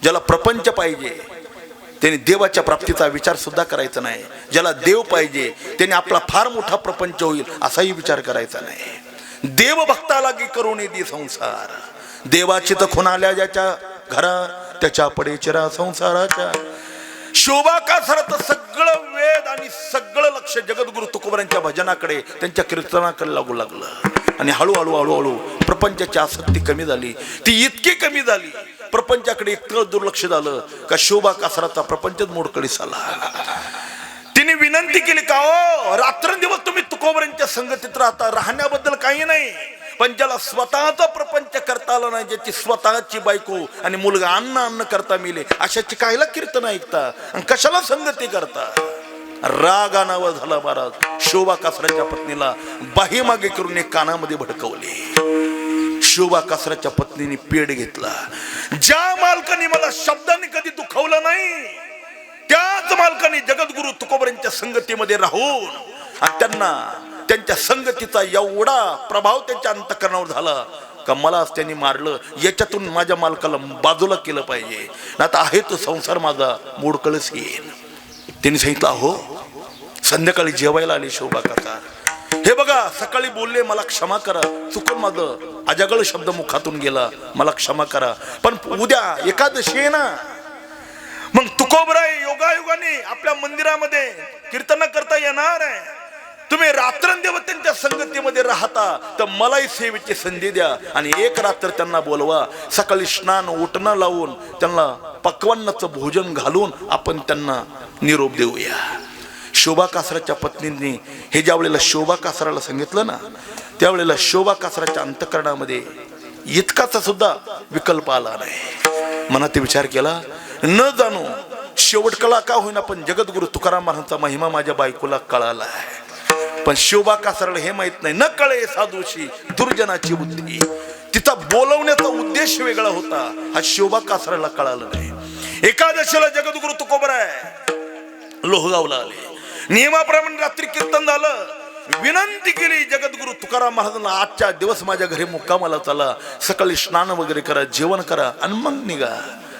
ज्याला प्रपंच पाहिजे त्याने देवाच्या प्राप्तीचा विचार सुद्धा करायचा नाही. ज्याला देव पाहिजे त्याने आपला फार मोठा प्रपंच होईल असाही विचार करायचा नाही. देव भक्ताला की करून दे संसार, देवाची तर खून आल्या ज्याच्या घरा त्याच्या पडे चिरा संसाराच्या. शोभा कासारात सगळं वेद आणि सगळं लक्ष जगद्गुरु तुकोबारायांच्या भजनाकडे, त्यांच्या कीर्तनाकडे लागू लागलं. आणि हळूहळू प्रपंचाची आसक्ती कमी झाली. ती इतकी कमी झाली, प्रपंचाकडे इतकं दुर्लक्ष झालं का शोभा कासाराचा प्रपंचच मोडकळीस आला. तिने विनंती केली का ओ रात्रंदिवस तुम्ही तुकोबारायांच्या संगतीत राहता, राहण्याबद्दल काही नाही, पण ज्याला स्वतःचा प्रपंच करता आला नाही, ज्याची स्वतःची बायको आणि मुलगा अन्न करता मिले, अशाची कायला कीर्तन ऐकता आणि कशाला संगती करता. रागानावर झाला महाराज. शोभा कासराच्या पत्नीला बाही मागे करून एक कानामध्ये भडकवले. शोभा कासराच्या पत्नीने पेड घेतला. ज्या मालकाने मला शब्दाने कधी दुखवलं नाही, त्याच मालकाने जगद्गुरु तुकोबारायांच्या संगतीमध्ये राहून आणि त्यांना त्यांच्या संगतीचा एवढा प्रभाव त्यांच्या अंतकरणावर झाला का मला त्यांनी मारलं. याच्यातून माझ्या मालकाला बाजूला केलं पाहिजे, ना आता आहे तो संसार माझा मोडकळस येईल. त्यांनी सांगितलं हो. संध्याकाळी जेवायला आली शोभा कासार. हे बघा सकाळी बोलले मला क्षमा करा, चुकून माझं अजागळ शब्द मुखातून गेला, मला क्षमा करा, पण उद्या एकादशी आहे ना, मग तुकोबाराय योगायोगाने आपल्या मंदिरामध्ये कीर्तन करता येणार आहे. तुम्ही रात्रंदिवस त्यांच्या संगतीमध्ये राहता तर मलाही सेवेची संधी द्या आणि एक रात्र त्यांना बोलवा. सकाळी स्नान उठणं लावून त्यांना पक्वान्नाचं भोजन घालून आपण त्यांना निरोप देऊया. शोभा कासराच्या पत्नींनी हे ज्या वेळेला शोभा कासराला सांगितलं ना, त्यावेळेला शोभा कासराच्या अंतकरणामध्ये इतकाचा सुद्धा विकल्प आला नाही. मनात विचार केला, न जाणू शेवट कला का होईना पण जगद्गुरु तुकाराम महाराजांचा महिमा माझ्या बायकोला कळाला आहे. पण शोभा कासराला हे माहित नाही, न कळे साधूशी दुर्जनाची बुद्धी. तिचा बोलवण्याचा उद्देश वेगळा होता, हा शोभा कासराला कळाला नाही. एकादशीला जगद्गुरु तुकोबाराय लोहगावला आले. नियमाप्रमाणे रात्री कीर्तन झालं. विनंती केली जगद्गुरु तुकाराम महाराजांना, आजच्या दिवस माझ्या घरी मुक्कामाला चला, सकाळी स्नान वगैरे करा, जेवण करा आणि मग निघा.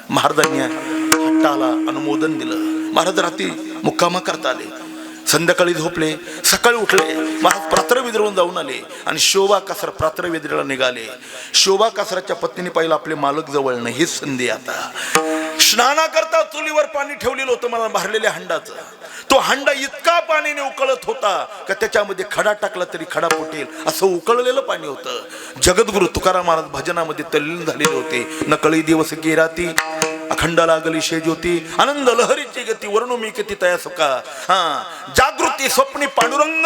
महाराजांनी हट्टाला अनुमोदन दिलं. महाराज रात्री मुक्कामा करता आले. संध्याकाळी झोपले, सकाळी उठले. महाराज प्रात्रविद्रेला जाऊन आले आणि शोभा कासर प्रात्रविद्रेला निघाले. शोभा कासराच्या पत्नीने पाहिलं आपले मालक जवळ नाही, हीच संधी आता. स्नाना करता चुलीवर पाणी ठेवलेलं होतं मला भरलेल्या हंडाचं. तो हंडा इतका पाण्याने उकळत होता का त्याच्यामध्ये खडा टाकला तरी खडा फुटेल असं उकळलेलं पाणी होतं. जगद्गुरु तुकाराम महाराज भजनामध्ये तल्लीन झालेले होते. नकळी दिवस की राती अखंड लागली शे ज्योती, आनंद लहरीची गती वर्णू मी किती तया सुका. जागृती स्वप्नी पांडुरंग,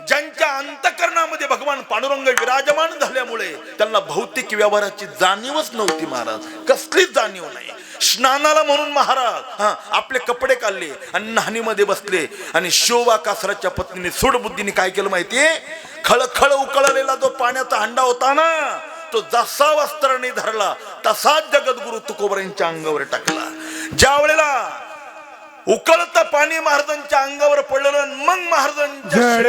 ज्यांच्या अंतकरणामध्ये भगवान पांडुरंग विराजमान झाल्यामुळे त्यांना भौतिक व्यवहाराची जाणीवच नव्हती महाराज, कसलीच जाणीव नाही. स्नानाला म्हणून महाराज आपले कपडे काढले आणि न्हाणीमध्ये बसले. आणि शोभा कासराच्या पत्नीने सूडबुद्धीने काय केलं माहितीये, खळखळ उकळलेला जो पाण्याचा हंडा होता ना, तो जसा वस्त्राने धरला तसाच जगद्गुरु तुकोबारायांच्या अंगावर टाकला. ज्या वेळेला उकळतं पाणी महाराजांच्या अंगावर पडलं, मग महाराजांच्या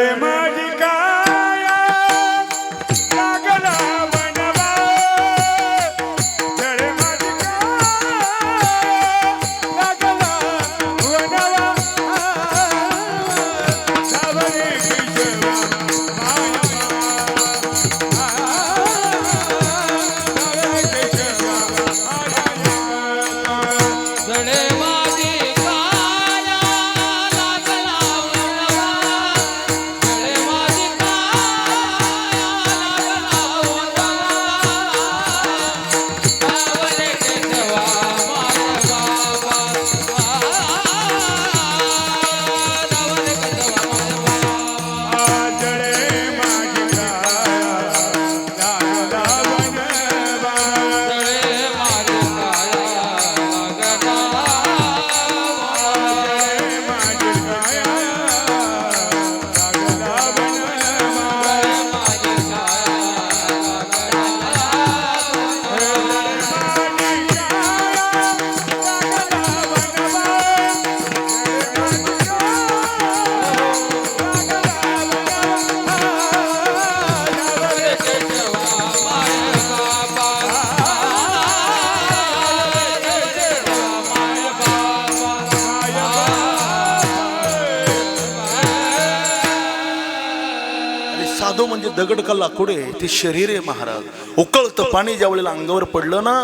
महादो म्हणजे दगड का लाकूड आहे, ते शरीर आहे महाराज. उकळतं पाणी ज्या वेळेला अंगावर पडलं ना,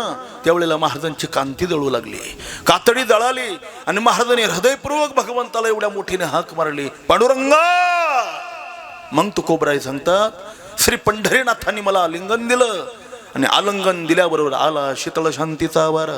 त्यावेळेला महाराजांची कांती जळू लागली, कातडी जळाली आणि महाराजांनी हृदयपूर्वक भगवंताला एवढ्या मोठीने हाक मारली, पांडुरंगा. मग तुकोबराय सांगतात, श्री पंढरीनाथांनी मला आलिंगन दिलं आणि आलिंगन दिल्याबरोबर आला शीतळ शांतीचा वारा.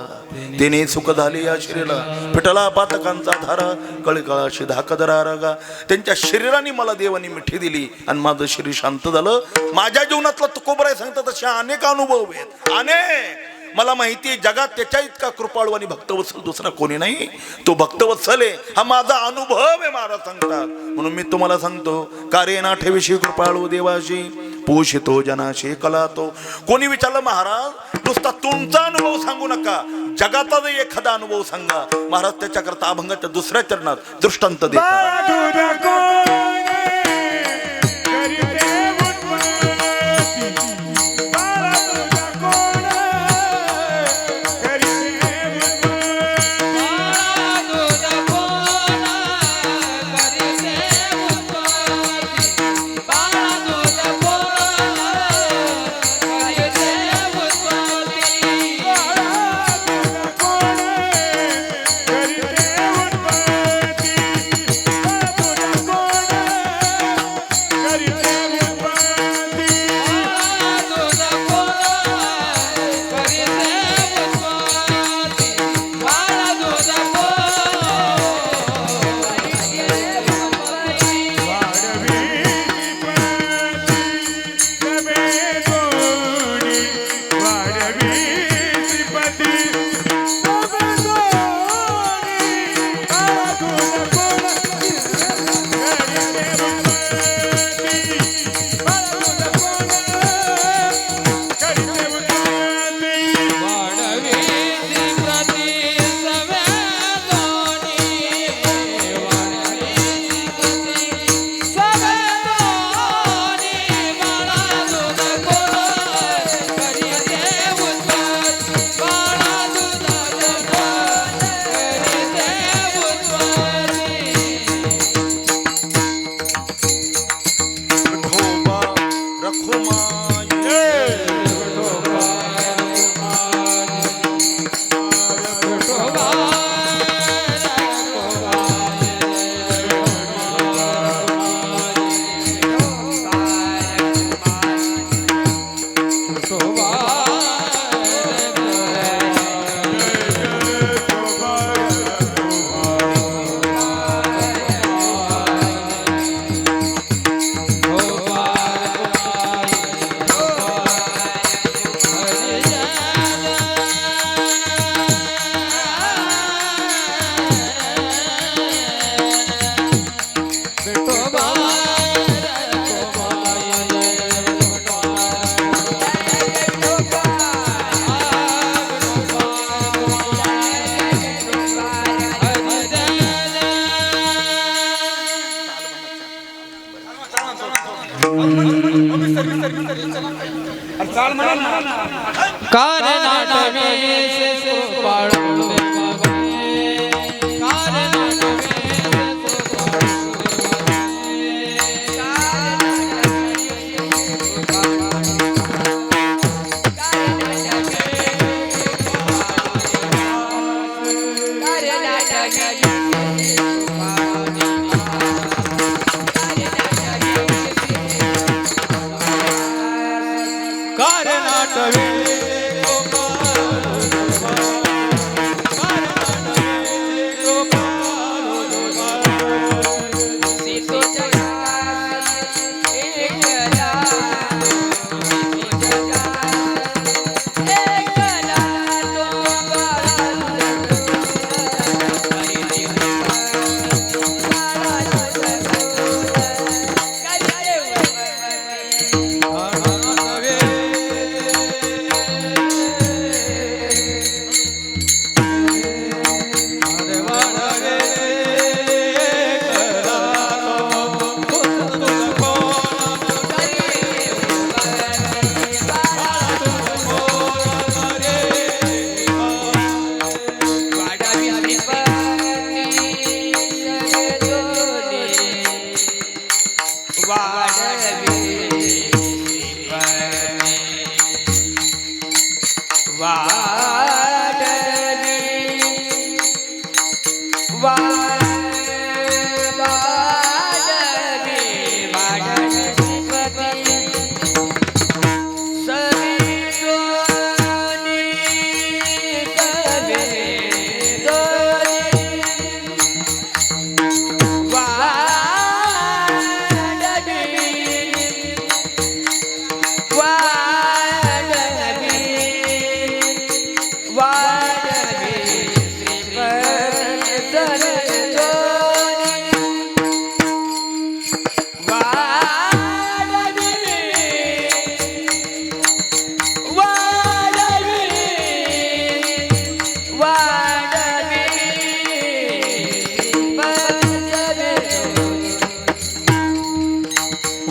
तिने सुख झाले या शरीराला, पिटला पातकांचा धारा, कळकळाशी धाकदरा रागा. त्यांच्या शरीराने मला देवानी मिठी दिली आणि माझं शरीर शांत झालं. माझ्या जीवनातला तुकोबराय सांगतात अशा अनेक अनुभव आहेत, अनेक. मला माहिती आहे जगात त्याच्या इतका कृपाळू आणि भक्तवत्सल दुसरा कोणी नाही. तो भक्तवत्सल आहे, हा माझा अनुभव आहे महाराज सांगतात. म्हणून मी तुम्हाला सांगतो, कार्य ना ठेविशी कृपाळू देवाशी, पोषितो जनाशी कला तो. कोणी विचारलं महाराज नुसता तुमचा अनुभव सांगू नका, जगाचा जर एखादा अनुभव सांगा. महाराज त्याच्याकरता अभंगाच्या दुसऱ्या चरणात दृष्टांत देतात.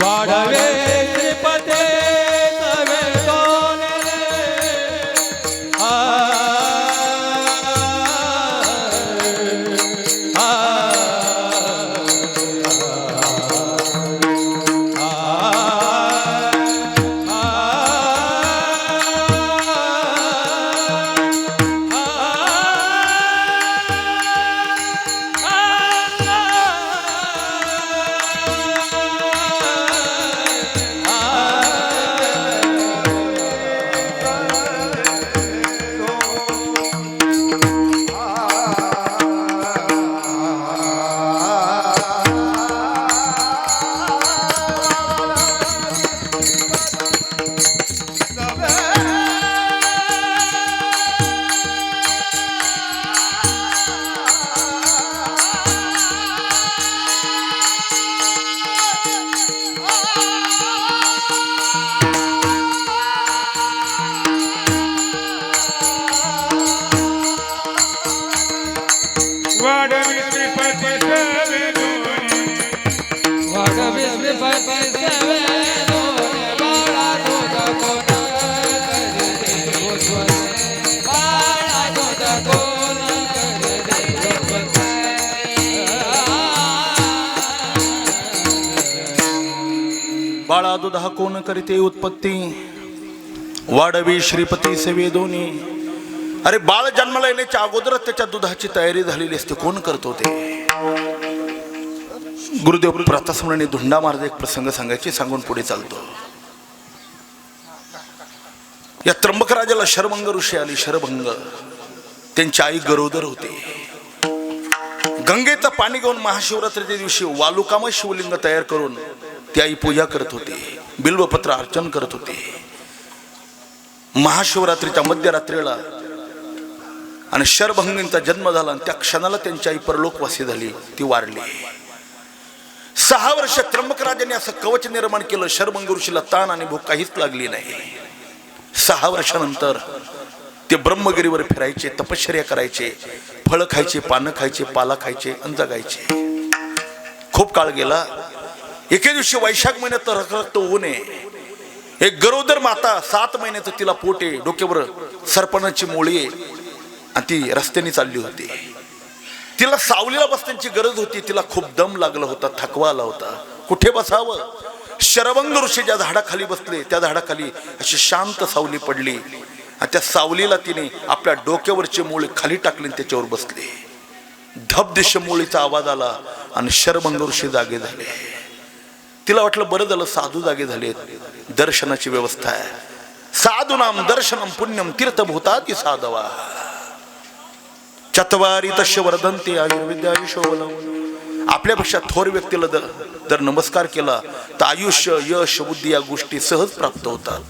वाढवे श्रीपते तवे सोने आ आ वाढवी श्रीपती सवे दोनी वाढवे श्रीपते तवे सोने बाळा दूध कोण करते गोस्वामी बाळा दूध कोण करते गोस्वामी बाळा दुधा कोण करीते उत्पत्ती वाढवी श्रीपती सेवे दोन्ही. अरे बाळ जन्माला येण्याच्या अगोदरच त्याच्या दुधाची तयारी झालेली असते. कोण करतो ते? गुरुदेव प्रतासमरांनी धुंडा महाराज एक प्रसंग सांगायचे, सांगून पुढे चालतो. या त्र्यंबक राजाला शरभंग ऋषी आली. शरभंग त्यांची आई गरोदर होती. गंगेचं पाणी घेऊन महाशिवरात्रीच्या दिवशी वालुकामय शिवलिंग तयार करून ती आई पूजा करत होती, बिल्वपत्र अर्चन करत होती. महाशिवरात्रीच्या मध्यरात्रीला आणि शरभंगींचा जन्म झाला आणि त्या क्षणाला त्यांची आई परलोकवासी झाली, ती वारली. 6 वर्ष त्र्यंबक राजाने असं कवच निर्माण केलं. शरभंग ऋषीला ताण आणि भूक काहीच लागली नाही. 6 वर्षानंतर ते ब्रह्मगिरीवर फिरायचे, तपश्चर्या करायचे, फळं खायचे, पानं खायचे, पाला खायचे आणि जगायचे. खूप काळ गेला. एके दिवशी वैशाख महिन्यात रखरखत ऊन आहे. एक गरोदर माता 7 महिन्याचं तिला पोट आहे, डोक्यावर सरपणाची मोळी आहे आणि ती रस्त्याने चालली होती. तिला सावलीला बसण्याची गरज होती. तिला खूप दम लागला होता, थकवा आला होता. कुठे बसावं? शरभंग ऋषी ज्या झाडाखाली बसले त्या झाडाखाली अशी शांत सावली पडली आणि त्या सावलीला तिने आपल्या डोक्यावरची मोळी खाली टाकली आणि त्याच्यावर बसली. धबदिश मोळीचा आवाज आला आणि शरभंग ऋषी जागे झाले. तिला वाटलं बरं झालं साधू जागे झालेत, दर्शनाची व्यवस्था आहे. साधूनाम दर्शनम पुण्यम तीर्थभूताति साधवा चत्वारी तस्य वर्धन्ते आयुर्विद्यायुषोबलम. आपल्यापेक्षा थोर व्यक्तीला जर नमस्कार केला तर आयुष्य, यश, बुद्धी या गोष्टी सहज प्राप्त होतात.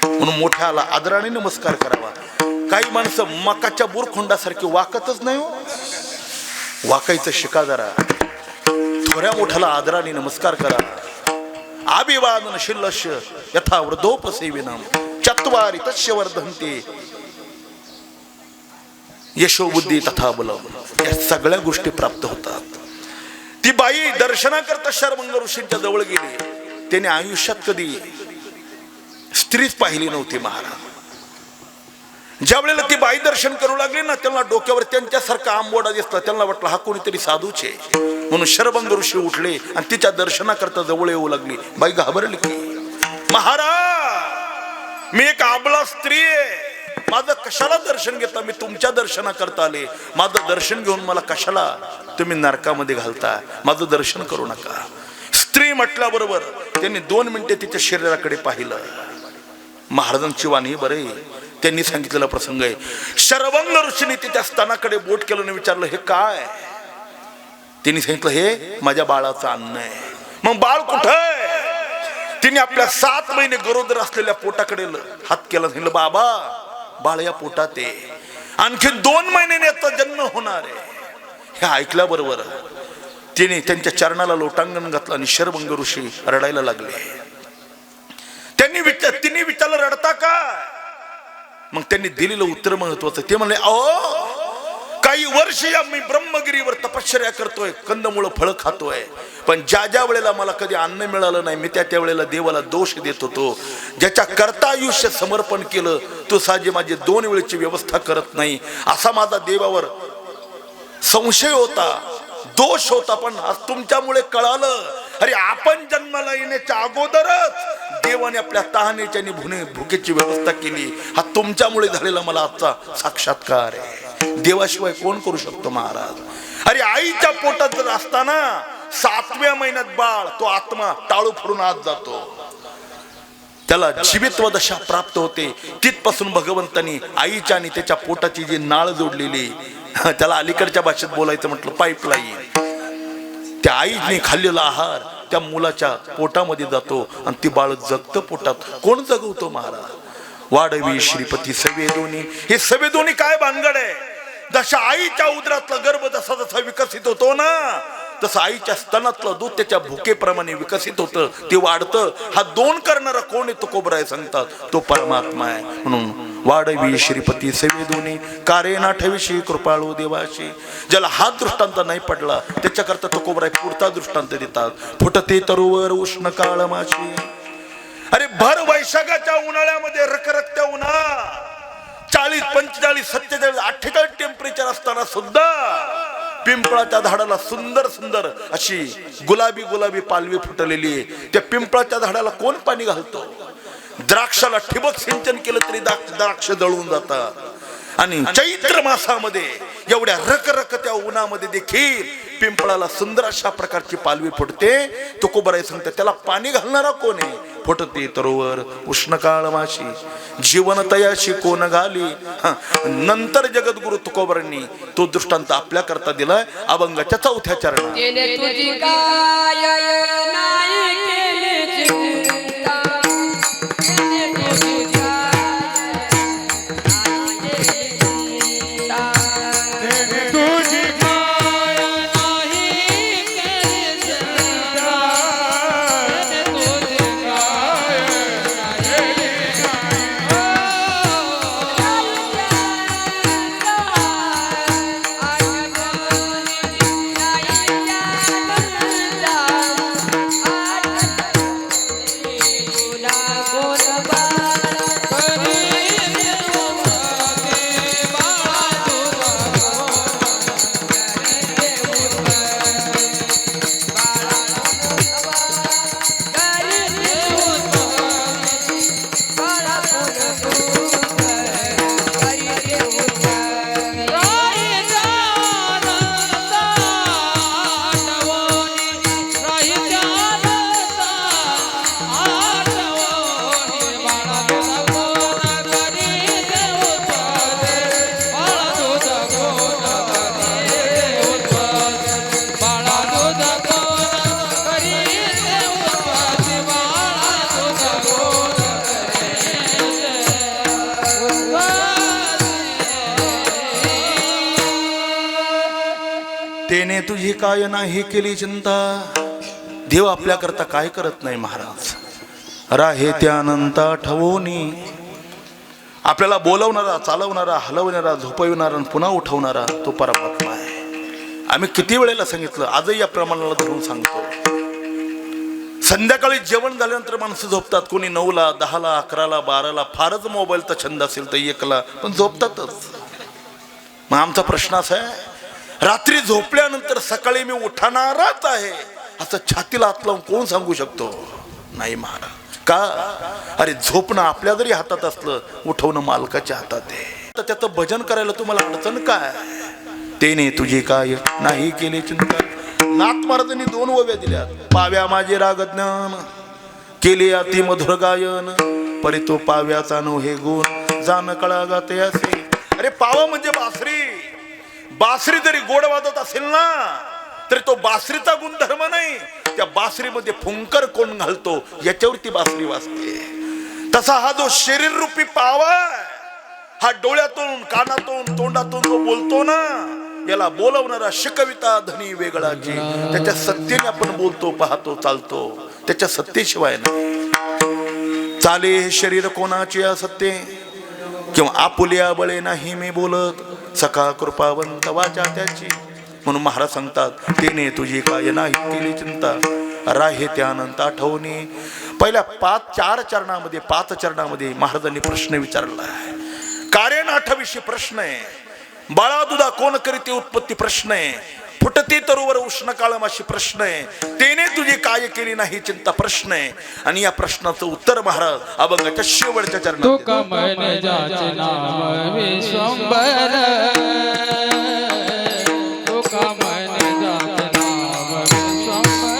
म्हणून मोठ्याला आदराने नमस्कार करावा. काही माणसं मकाच्या बुरखोंडासारखी वाकतच नाही हो. वाकायचं शिका जरा. थोड्या मोठ्याला आदराने नमस्कार करा. अभिवादन शिल्लस्य यथा वृद्धोपसेविनम चत्वारि तस्य वर्धन्ते यशो बुद्धी तथा बलम. या सगळ्या गोष्टी प्राप्त होतात. ती बाई दर्शनाकरता शरभंग ऋषींच्या जवळ गेली. त्याने आयुष्यात कधी स्त्रीच पाहिली नव्हती महाराज. ज्या वेळेला ती बाई दर्शन करू लागली ना, त्यांना डोक्यावर त्यांच्यासारखा आंबोडा दिसला. त्यांना वाटलं हा कोणीतरी साधूच आहे. म्हणून शरभंग ऋषी उठले आणि तिच्या दर्शनाकरता जवळ येऊ लागली. बाई घाबरली की महाराज मी एक आबला स्त्री आहे, माझं कशाला दर्शन घेता? मी तुमच्या दर्शनाकरता आले. माझं दर्शन घेऊन मला कशाला तुम्ही नरकामध्ये घालता? माझं दर्शन करू नका. स्त्री म्हटल्याबरोबर त्यांनी 2 मिनिटे तिच्या शरीराकडे पाहिलं. महाराजांची वाणी बरे, त्यांनी सांगितलेला प्रसंग आहे. शरभंग ऋषीने तिच्या स्तनाकडे बोट केलं आणि विचारलं, हे काय? तिने सांगितलं, हे माझ्या बाळाचं अन्न आहे. मग बाळ कुठे? तिने आपल्या 7 महिने गरोदर असलेल्या पोटाकडे हात केला. सांगितलं, बाबा बाळ या पोटात आहे, आणखी 2 महिन्याने याचा जन्म होणार आहे. हे ऐकल्याबरोबर तिने त्यांच्या चरणाला लोटांगण घातलं आणि शरभंग ऋषी रडायला लागले. तिने विचारलं, रडता का? मग त्यांनी दिलेलं उत्तर महत्वाचं. ते म्हणले, अहो काही वर्ष मी ब्रह्मगिरीवर तपश्चर्या करतोय, कंदमुळ फळ खातोय, पण ज्या वेळेला मला कधी अन्न मिळालं नाही, मी त्या वेळेला देवाला दोष देत होतो. ज्याच्या करता आयुष्य समर्पण केलं तो साजे माझी 2 वेळेची व्यवस्था करत नाही, असा माझा देवावर संशय होता, दोष होता. पण आज तुमच्यामुळे कळालं, अरे आपण जन्माला येण्याच्या अगोदरच देवाने आपल्या तहानेच्या आणि भुकेची व्यवस्था केली. हा तुमच्यामुळे झालेला मला आजचा साक्षात्कार आहे. देवाशिवाय कोण करू शकतो महाराज? अरे आईच्या पोटात जर असताना 7व्या महिन्यात बाळ, तो आत्मा टाळू फोडून आत जातो, त्याला जीवित्व दशा प्राप्त होते. तिथपासून भगवंतानी आईच्या आणि त्याच्या पोटाची जी नाळ जोडलेली, त्याला अलीकडच्या भाषेत बोलायचं म्हटलं पाईपलाईन, त्या आईने खाल्लेला आहार त्या मुलाच्या पोटामध्ये जातो आणि ती बाळ जगतं पोटात. कोण जगवतो महाराज? वाढवी श्रीपती सवेदोनी. हे सवेदोनी काय भानगड आहे? जशा आईच्या उदरातला गर्भ जसा जसा विकसित होतो ना, तसं आईच्या स्तनातलं दूध त्याच्या भुकेप्रमाणे विकसित होतं, ते वाढतं. हा 2 करणारा कोण आहे? तो कोबराय सांगतात, तो परमात्मा आहे. म्हणून वाढवी श्रीपती सवेदोनी कारे नाठविषयी कृपाळू देवाशी. ज्याला हा दृष्टांत नाही पडला त्याच्याकरता तो कोबराय पुढचा दृष्टांत देतात. फुटते तरुवर उष्ण काळ माशी. अरे भर वैशाखाच्या उन्हाळ्यामध्ये रखरखत्या उन्हात 40, 45, 47, 48 टेम्परेचर असताना सुद्धा पिंपळाच्या झाडाला सुंदर सुंदर अशी गुलाबी पालवी फुटलेली आहे. त्या पिंपळाच्या झाडाला कोण पाणी घालतो? द्राक्षाला ठिबक सिंचन केलं तरी द्राक्ष जळून जातात. आणि चैत्र मासामध्ये एवढ्या रखरखत्या उन्हामध्ये देखील पिंपळाला सुंदर अशा प्रकारची पालवी फुटते. तुकोबराय सांगते, त्याला पाणी घालणारा कोण आहे? फुटते तरोवर उष्णकाळ माशी, जीवन तयाशी कोण घाली. नंतर जगद्गुरु तुकोबरांनी तो दृष्टांत आपल्या करता दिलाय अभंगाच्या 4थ्या चरणात. तेने तुझी काय नाही केली चिंता. देव आपल्या करता काय करत नाही महाराज. राहे त्यानंता ठवोनी. आपल्याला बोलवणारा, चालवणारा, हलवणारा, झोपविणारा आणि पुन्हा उठवणारा तो परमात्मा आहे. आम्ही किती वेळेला सांगितलं, आजही या प्रमाणाला धरून सांगतो. संध्याकाळी जेवण झाल्यानंतर माणसं झोपतात. कोणी 9ला, 10ला, 11ला, 12ला, फारच मोबाईलचा छंद असेल तर 1ला, पण झोपतातच. मग आमचा प्रश्न असा आहे, रात्री झोपल्यानंतर सकाळी मी उठणारच आहे असं छातीला हात लावून कोण सांगू शकतो? नाही महाराज. का? अरे झोपणं आपल्या जरी हातात असलं, उठवणं मालकाच्या हातात आहे. तर त्याचं भजन करायला तुम्हाला अडचण काय? तेने तुझे काय नाही केले चिंता. नाथ महाराजांनी 2 ओव्या दिल्या. पाव्या माझे राग ज्ञान केले अति मधुर गायन, परी तो पाव्याचा नो हे गुण जाण कळा गाते असे. अरे पावा म्हणजे बासरी. बासरी जरी गोड वाजत असेल ना, तरी तो बासरीचा गुणधर्म नाही, त्या बासरीमध्ये फुंकर कोण घालतो याच्यावरती बासरी वाजते. तसा हा जो शरीर रूपी पावा, हा डोळ्यातून कानातून तोंडातून जो बोलतो ना, याला बोलवणारा शिकविता धनी वेगळाची. त्याच्या सत्तेने आपण बोलतो, पाहतो, चालतो. त्याच्या सत्तेशिवाय नाही चाले हे शरीर कोणाचे असत्य, किंवा आपुल्या बळे नाही मी बोलत, सखा कृपावंत वाचा त्याची. म्हणून महाराज सांगतात, तेने तुझी काय नाही केली चिंता, राहे त्यानंत आठवणी. पहिल्या 4 चरणामध्ये महाराजांनी प्रश्न विचारला आहे. कारण 8 प्रश्न आहे. बाळा दुधा कोण करीते उत्पत्ती प्रश्न आहे. फुटते तरुवर उष्ण काळमाशी प्रश्न आहे. तेने तुझी काय केली नाही चिंता प्रश्न आहे. आणि या प्रश्नाचं उत्तर महाराज अभंगाच्या शेवटच्या चरणात तुका म्हणे जाचे नाम विश्वंभर, तुका म्हणे जाचे नाम विश्वंभर.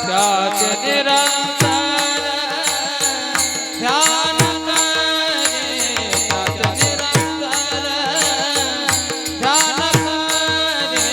त्याचे निरंतर ध्यान करे, त्याचे निरंतर ध्यान करे.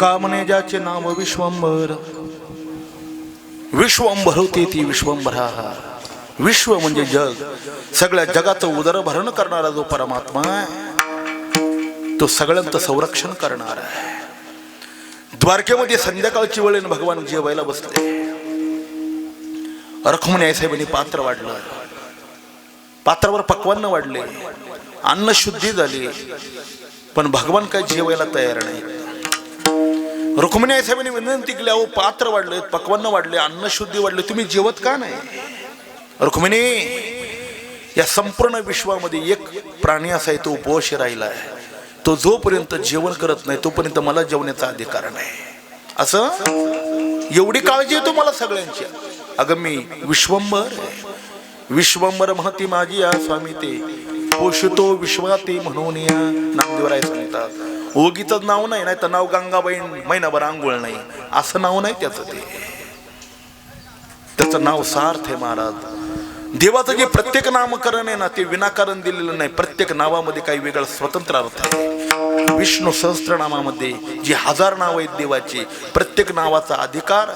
तुका म्हणे ज्याचे नाव विश्वंभर, विश्वंभर होते ती विश्वंभरा. विश्व म्हणजे जग, सगळ्या जगाचं उदरभरण करणारा जो परमात्मा आहे तो सगळ्यांचं संरक्षण करणार आहे. द्वारकेमध्ये संध्याकाळची वेळेने भगवान जेवायला बसले. रखुमाई आईसाहेबांनी पात्र वाढलं, पात्रावर पक्वान्न वाढले, अन्न शुद्धी झाली, पण भगवान काय जेवायला तयार नाही. रुक्मिणी आईसाहेबांनी विनंती केली, अहो पात्र वाढले, पक्वान्न वाढले, अन्न शुद्धी वाढले, तुम्ही जेवत का नाही? रुक्मिणी, या संपूर्ण विश्वामध्ये एक प्राणी असा आहे तो उपवाशी राहिला आहे, तो जोपर्यंत जेवण करत नाही तोपर्यंत मला जेवण्याचा अधिकार नाही. असं एवढी काळजी आहे तुम्हाला सगळ्यांची. अगं मी विश्वंभर आहे. विश्वंभर म्हणती माझी या स्वामी ते पोषतो विश्वाते म्हणून या नामदेवराय सांगतात. ओगीच नाव नाही, नाही तर नाव गंगाबाई महिनाभर आंघोळ नाही असं नाव नाही त्याचं. त्याचं नाव सार्थ आहे महाराज. देवाचं जे प्रत्येक नामकरण आहे ना ते विनाकारण दिलेलं नाही. प्रत्येक नावामध्ये काही वेगळा स्वतंत्र अर्थ आहे. विष्णू सहस्त्रनामामध्ये जी 1000 नाव आहेत देवाची, प्रत्येक नावाचा अधिकार,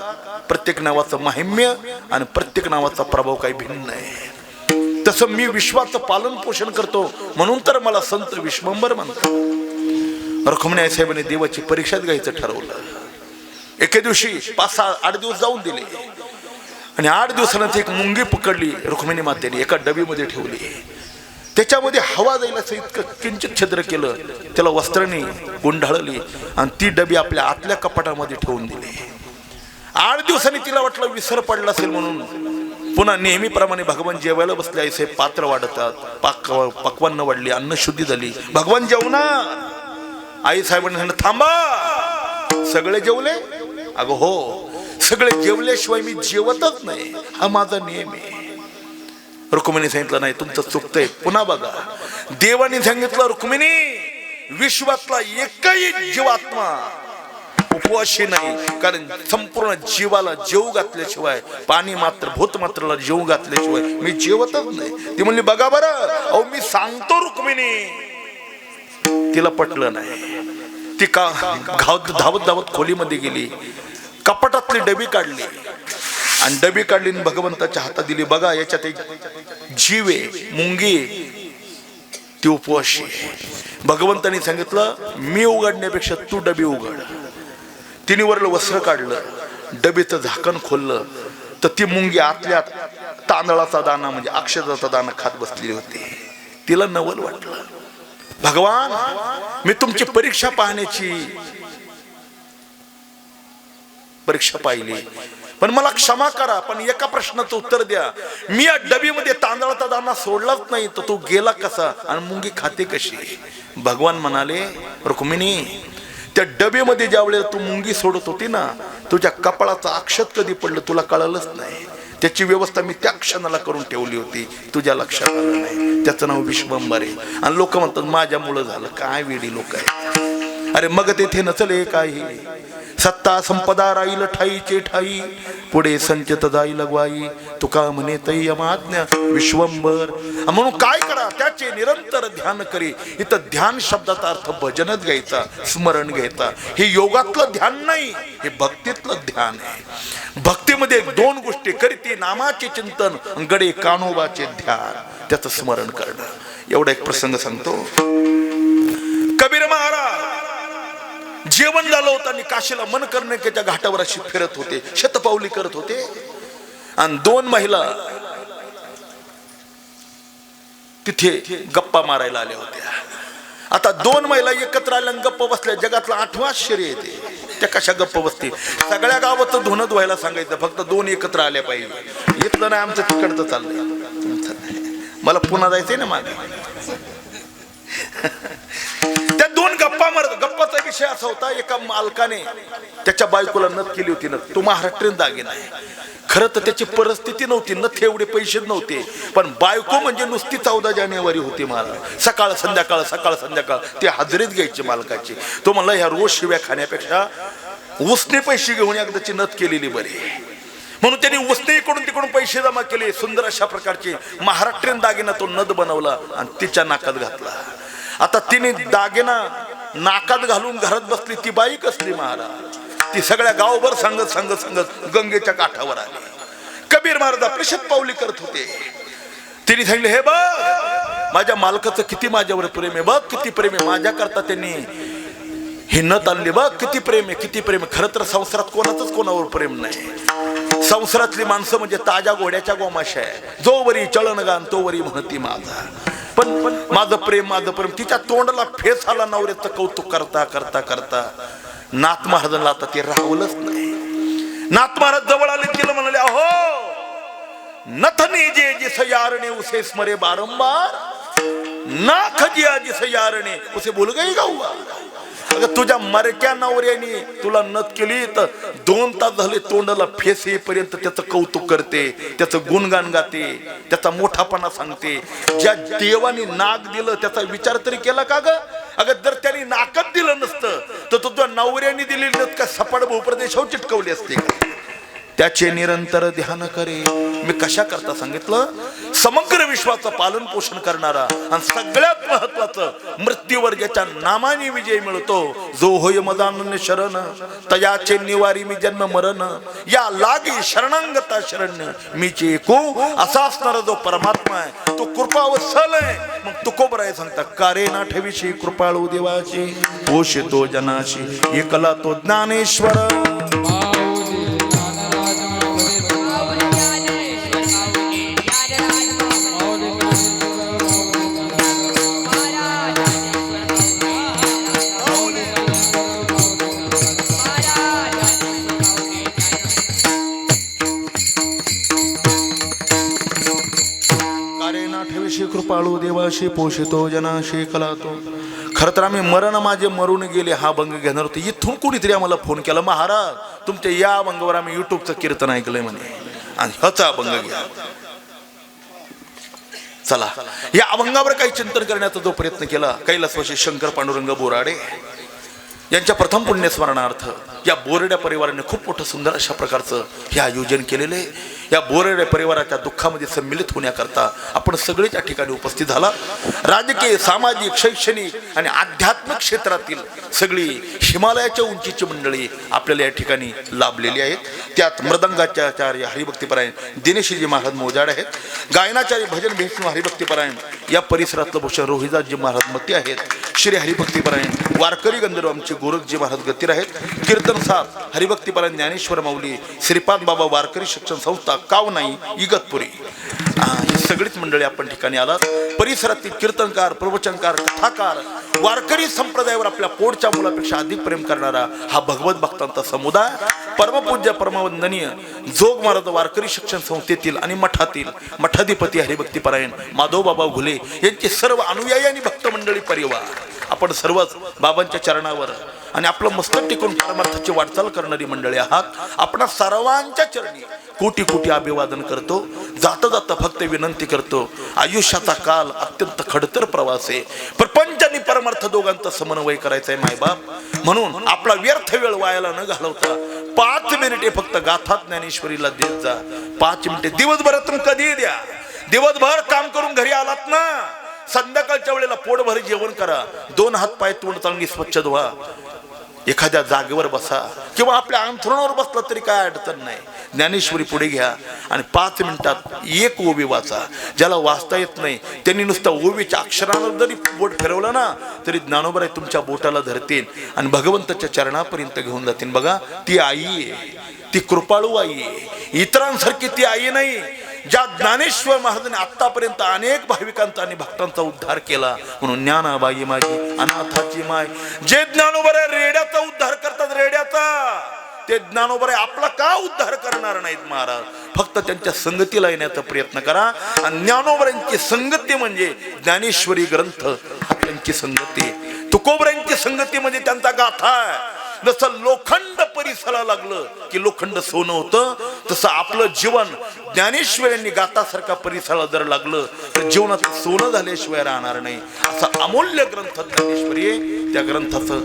प्रत्येक नावाचं महिम्य आणि प्रत्येक नावाचा प्रभाव काही भिन्न आहे. तसं मी विश्वाचं पालन पोषण करतो म्हणून तर मला संत विश्वंभर म्हणतात. रुक्मिणी आईसाहेबांनी देवाची परीक्षा घ्यायचं ठरवलं. एके दिवशी 5-8 दिवस जाऊन दिले आणि 8 दिवसानंतर एक मुंगी पकडली रुक्मिणी मातेने, एका डबीमध्ये ठेवली. त्याच्यामध्ये हवा जाईल असं इतकं किंचित छिद्र केलं, त्याला वस्त्राने गुंडाळली आणि ती डबी आपल्या आतल्या कपाटामध्ये ठेवून दिली. 8 दिवसांनी तिला वाटलं विसर पडला असेल म्हणून पुन्हा नेहमीप्रमाणे भगवान जेवायला बसले. ऐसे पात्र वाढतात, पक्वान्न वाढली, अन्न शुद्धी झाली, भगवान जेवणार. आई साहेबांनी सांगितलं थांबा, सगळे जेवले? अगं हो, सगळे जेवल्याशिवाय मी जेवतच नाही, हा माझा नियम आहे. रुक्मिणी सांगितलं नाही, तुमचं चुकतंय, पुन्हा बघा. देवाने सांगितलं रुक्मिणी, विश्वातला एकही जीवात्मा उपवाशी नाही, कारण संपूर्ण जीवाला जेव घातल्याशिवाय, पाणी मात्र भूत मात्रला जेव घातल्याशिवाय मी जेवतच नाही. ती म्हणली बघा बरं, अहो मी सांगतो रुक्मिणी. तिला पटलं नाही. ती धावत धावत खोलीमध्ये गेली, कपाटातली डबी काढली आणि डबी काढली भगवंताच्या हातात दिली. बघा याच्यात एक जीव आहे, मुंगी, ती उपवाशी. भगवंतानी सांगितलं मी उघडण्यापेक्षा तू डबी उघड. तिने वरलं वस्त्र काढलं, डबीचं झाकण खोललं तर ती मुंगी आतल्या तांदळाचा दाना म्हणजे अक्षताचा दाना खात बसलेली होती. तिला नवल वाटलं, भगवान मी तुमची परीक्षा पाहण्याची परीक्षा पाहिली, पण मला क्षमा करा, पण एका प्रश्नाचं उत्तर द्या. मी या डबीमध्ये तांदळाचा दाना सोडलाच नाही तर तो गेला कसा आणि मुंगी खाते कशी? भगवान म्हणाले रुक्मिणी, त्या डबेमध्ये ज्या वेळेला तू मुंगी सोडत होती ना, तुझ्या कपाळाचं अक्षत कधी पडलं तुला कळलंच नाही. त्याची व्यवस्था मी त्या क्षणाला करून ठेवली होती, तुझ्या लक्षात आलं नाही. त्याचं नाव विश्वंभर आहे. आणि लोक म्हणतात माझ्यामुळं झालं. काय वेडी लोक आहे. अरे मग तेथे नचले काही, सत्ता संपदा राहील ठाईचे ठाई, पुढे संचित जाईल ग्वाई, तुका म्हणे तै अमाज्ञा विश्वंभर. म्हणून काय करा, त्याचे निरंतर ध्यान करी. इथं ध्यान शब्दाचा अर्थ भजनच घ्यायचा, स्मरण घ्यायचा. हे योगातलं ध्यान नाही, हे भक्तीतलं ध्यान आहे. भक्तीमध्ये 2 गोष्टी करीती, नामाचे चिंतन, गडे कान्होबाचे ध्यान, त्याचं स्मरण करणं. एवढा एक प्रसंग सांगतो. कबीर महाराज जेवण झालं होतं आणि काशीला मन करण्याच्या घाटावर अशी फिरत होते, शतपावली करत होते. आणि 2 महिला तिथे गप्पा मारायला आल्या होत्या. आता 2 महिला एकत्र आल्या गप्पा बसल्या. जगातला 8वां आश्चर्य येते, त्या कशा गप्पा बसतील? सगळ्या गावात धुणत व्हायला सांगायचं, फक्त 2 एकत्र आल्या पाहिजे. इथलं नाही, आमचं तिकडचं चाललंय. मला पुन्हा जायचंय ना मागे. त्या 2 गप्पा मारत. गप्पाचा विषय असा होता, एका मालकाने त्याच्या बायकोला नथ केली होती. नथ तो महाराष्ट्रीयन दागिना आहे. खरं तर त्याची परिस्थिती नव्हती, नथ एवढे पैसे नव्हते, पण बायको म्हणजे नुसती 14 जानेवारी होती महाराज. सकाळ संध्याकाळ सकाळ संध्याकाळ ते हजेरीत घ्यायचे मालकाची. तो म्हणला ह्या रोज शिव्या खाण्यापेक्षा उसने पैसे घेऊन एकदाची नथ केलेली बरी. म्हणून त्यांनी उसने इकडून तिकडून पैसे जमा केले. सुंदर अशा प्रकारचे महाराष्ट्रीयन दागिना तो नथ बनवला आणि तिच्या नाकात घातला. आता तिने दागिना नाकात घालून घरात बसली ती बाई कसली महाराज. ती सगळ्या गावभर सांगत सांगत सांगत गंगेच्या काठावर आली. कबीर महाराज आपली शतपावली करत होते. तिने सांगितले, हे बघ माझ्या मालकाचं किती माझ्यावर प्रेम आहे, बघ किती प्रेम आहे माझ्या करता. त्यांनी हे नथ आणले, बघ किती प्रेम आहे, किती प्रेम आहे. खरं तर संसारात कोणाचंच कोणावर प्रेम नाही. संसारातली माणसं म्हणजे ताज्या घोड्याच्या गोमाशा आहे. जो वरी चळण गान तो वरी म्हणती माझा. पण माझं प्रेम तिच्या तोंडाला फेस आला नवऱ्याचं कौतुक करता करता करता नाथ महाराजांना आता ते राहवलंच नाही. नाथ महाराज जवळ आले, तिला म्हणाले, अहो नथनी जे जिस यारणे उसे स्मरे बारंबार, ना खजिया जिस यारणे उसे भूल गई गाऊआ. अगं तुझ्या मरक्या नवऱ्याने तुला नथ केली तर 2 तास झाले तोंडाला फेस येईपर्यंत त्याचं कौतुक करते, त्याचं गुणगान गाते, त्याचा मोठापणा सांगते. ज्या देवाने नाक दिलं त्याचा विचार तरी केला का ग? अगं जर त्यांनी नाकच दिलं नसतं तर तुझ्या नवऱ्याने दिलेली नथ का सपाट भूप्रदेशावर चिटकवली असते. त्याचे निरंतर ध्यान करे. मी कशा करता सांगितलं, समग्र विश्वाचं पालन पोषण करणारा आणि सगळ्यात महत्वाचं मृत्यूवर ज्याच्या नामाने विजय मिळतो, जो होय मदानन्य शरण तयाचे निवारी मी जन्म मरण, या लागी शरणांगता शरण्य मीचे एको, असा असणारा जो परमात्मा आहे तो कृपावत्सल आहे. मग तुकोबराय सांगता, कारे ना ठेवीशी कृपाळू देवाची, पोषितो जनाशी एकला तो ज्ञानेश्वर. कृपाळू देवाशी पोषितो जनाशी कलातो. खरं तर आम्ही मरण माझे मरून गेले हा भंग घेणार होते. इथून कुणीतरी आम्हाला फोन केला, महाराज तुमच्या या भंगावर आम्ही युट्यूबचं कीर्तन ऐकलंय म्हणे आणि ह्याचा भंग घ्या. चला या अभंगावर काही चिंतन करण्याचा जो प्रयत्न केला, कैलासवासी शंकर पांडुरंग बोराडे यांच्या प्रथम पुण्यस्मरणार्थ या बोराडे परिवाराने खूप मोठं सुंदर अशा प्रकारचं हे आयोजन केलेलं आहे. या बोराडे परिवाराच्या दुःखामध्ये सम्मिलित होण्याकरता आपण सगळे त्या ठिकाणी उपस्थित झाला. राजकीय, सामाजिक, शैक्षणिक आणि आध्यात्मिक क्षेत्रातील सगळी हिमालयाच्या उंचीची मंडळी आपल्याला या ठिकाणी लाभलेली आहेत. त्यात मृदंगाचे आचार्य हरिभक्तीपरायण दिनेशजी महाराज मोजाड आहेत. गायनाचार्य भजन विष्णू हरिभक्तीपरायण या परिसरातलं भूषण रोहिदासजी महाराज मती आहेत. श्री हरिभक्तीपरायण वारकरी गंधर्व आमचे गोरखजी महाराज गतीर आहेत. कीर्तन साथ हरिभक्तीपरायण ज्ञानेश्वर माऊली श्रीपाद बाबा वारकरी शिक्षण संस्था कावनाई इगतपुरी, ही सगळीच मंडळी आपण ठिकाणी आलात. परिसरातील कीर्तनकार, प्रवचनकार, कथाकार, वारकरी संप्रदायावर आपल्या पोटच्या मुलापेक्षा अधिक प्रेम करणारा हा भगवत भक्तांचा समुदाय, परमपूज्य परमवंदनीय जोग महाराज वारकरी शिक्षण संस्थेतील आणि मठातील मठाधिपती हरिभक्तीपरायण माधव बाबा घुले यांचे सर्व अनुयायी आणि भक्त मंडळी परिवार आपण सर्वच बाबांच्या चरणावर आणि आपलं मस्तक टिकून परमार्थाची वाटचाल करणारी मंडळी आहात. आपण सर्वांच्या चरणी कोटी कोटी अभिवादन करतो. जाता जाता फक्त विनंती करतो, आयुष्याचा काल अत्यंत खडतर प्रवास आहे. प्रपंच आणि परमार्थ दोघांचा समन्वय करायचा आहे मायबाप. म्हणून आपला व्यर्थ वेळ वायाला न घालवता 5 मिनिटे फक्त गाथा ज्ञानेश्वरीला देत जा. 5 मिनिटे दिवसभरातून कधी द्या. दिवसभर काम करून घरी आलात ना, संध्याकाळच्या वेळेला पोटभर जेवण करा. 2 हात पाय तोंड चांगली स्वच्छ धुवा. एखाद्या जागेवर बसा किंवा आपल्या अंथरुणावर बसला तरी काय अडचण नाही. ज्ञानेश्वरी पुढे घ्या आणि 5 मिनिटात एक ओवी वाचा. ज्याला वाचता येत नाही त्यांनी नुसतं ओवीच्या अक्षरांवर जरी बोट फिरवलं ना तरी ज्ञानोबराय तुमच्या बोटाला धरतील आणि भगवंताच्या चरणापर्यंत घेऊन जातील. बघा, ती आई आहे, ती कृपाळू आई आहे. इतरांसारखी ती आई नाही. ज्या ज्ञानेश्वर महाराजांनी आतापर्यंत अनेक भाविकांचा आणि भक्तांचा उद्धार केला. म्हणून ज्ञानाबाई माझी अनाथाची माय. जे ज्ञानोबराय रेड्याचा उद्धार करतात, रेड्याचा, ते ज्ञानोबराय आपला का उद्धार करणार नाहीत महाराज. फक्त त्यांच्या संगतीला येण्याचा प्रयत्न करा. आणि ज्ञानोबरायांची संगती म्हणजे ज्ञानेश्वरी ग्रंथ हा त्यांची संगती. तुकोबरायांची संगती म्हणजे त्यांचा गाथा आहे. जसं लोखंड परिसराला लागलं की लोखंड सोनं होतं, तसं आपलं जीवन ज्ञानेश्वरांनी गातासारखा परिसराला जर लागलं तर जीवनात सोनं झाल्याशिवाय राहणार नाही. असा अमूल्य ग्रंथ ज्ञानेश्वरी आहे. त्या ग्रंथाचं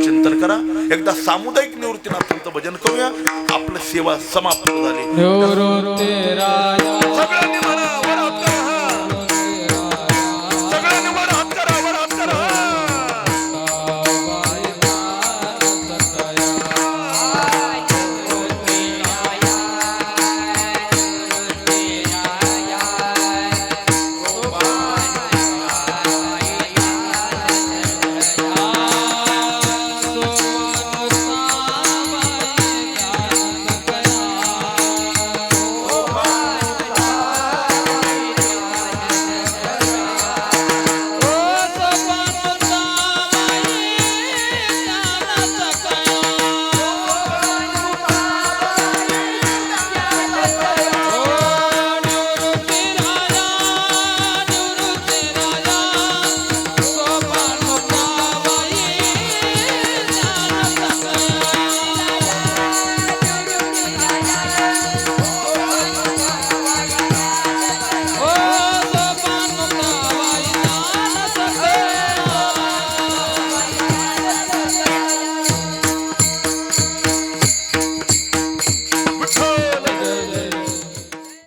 चिंतन करा. एकदा सामुदायिक निवृत्तीनाथांचं भजन करूया. आपलं सेवा समाप्त झाली.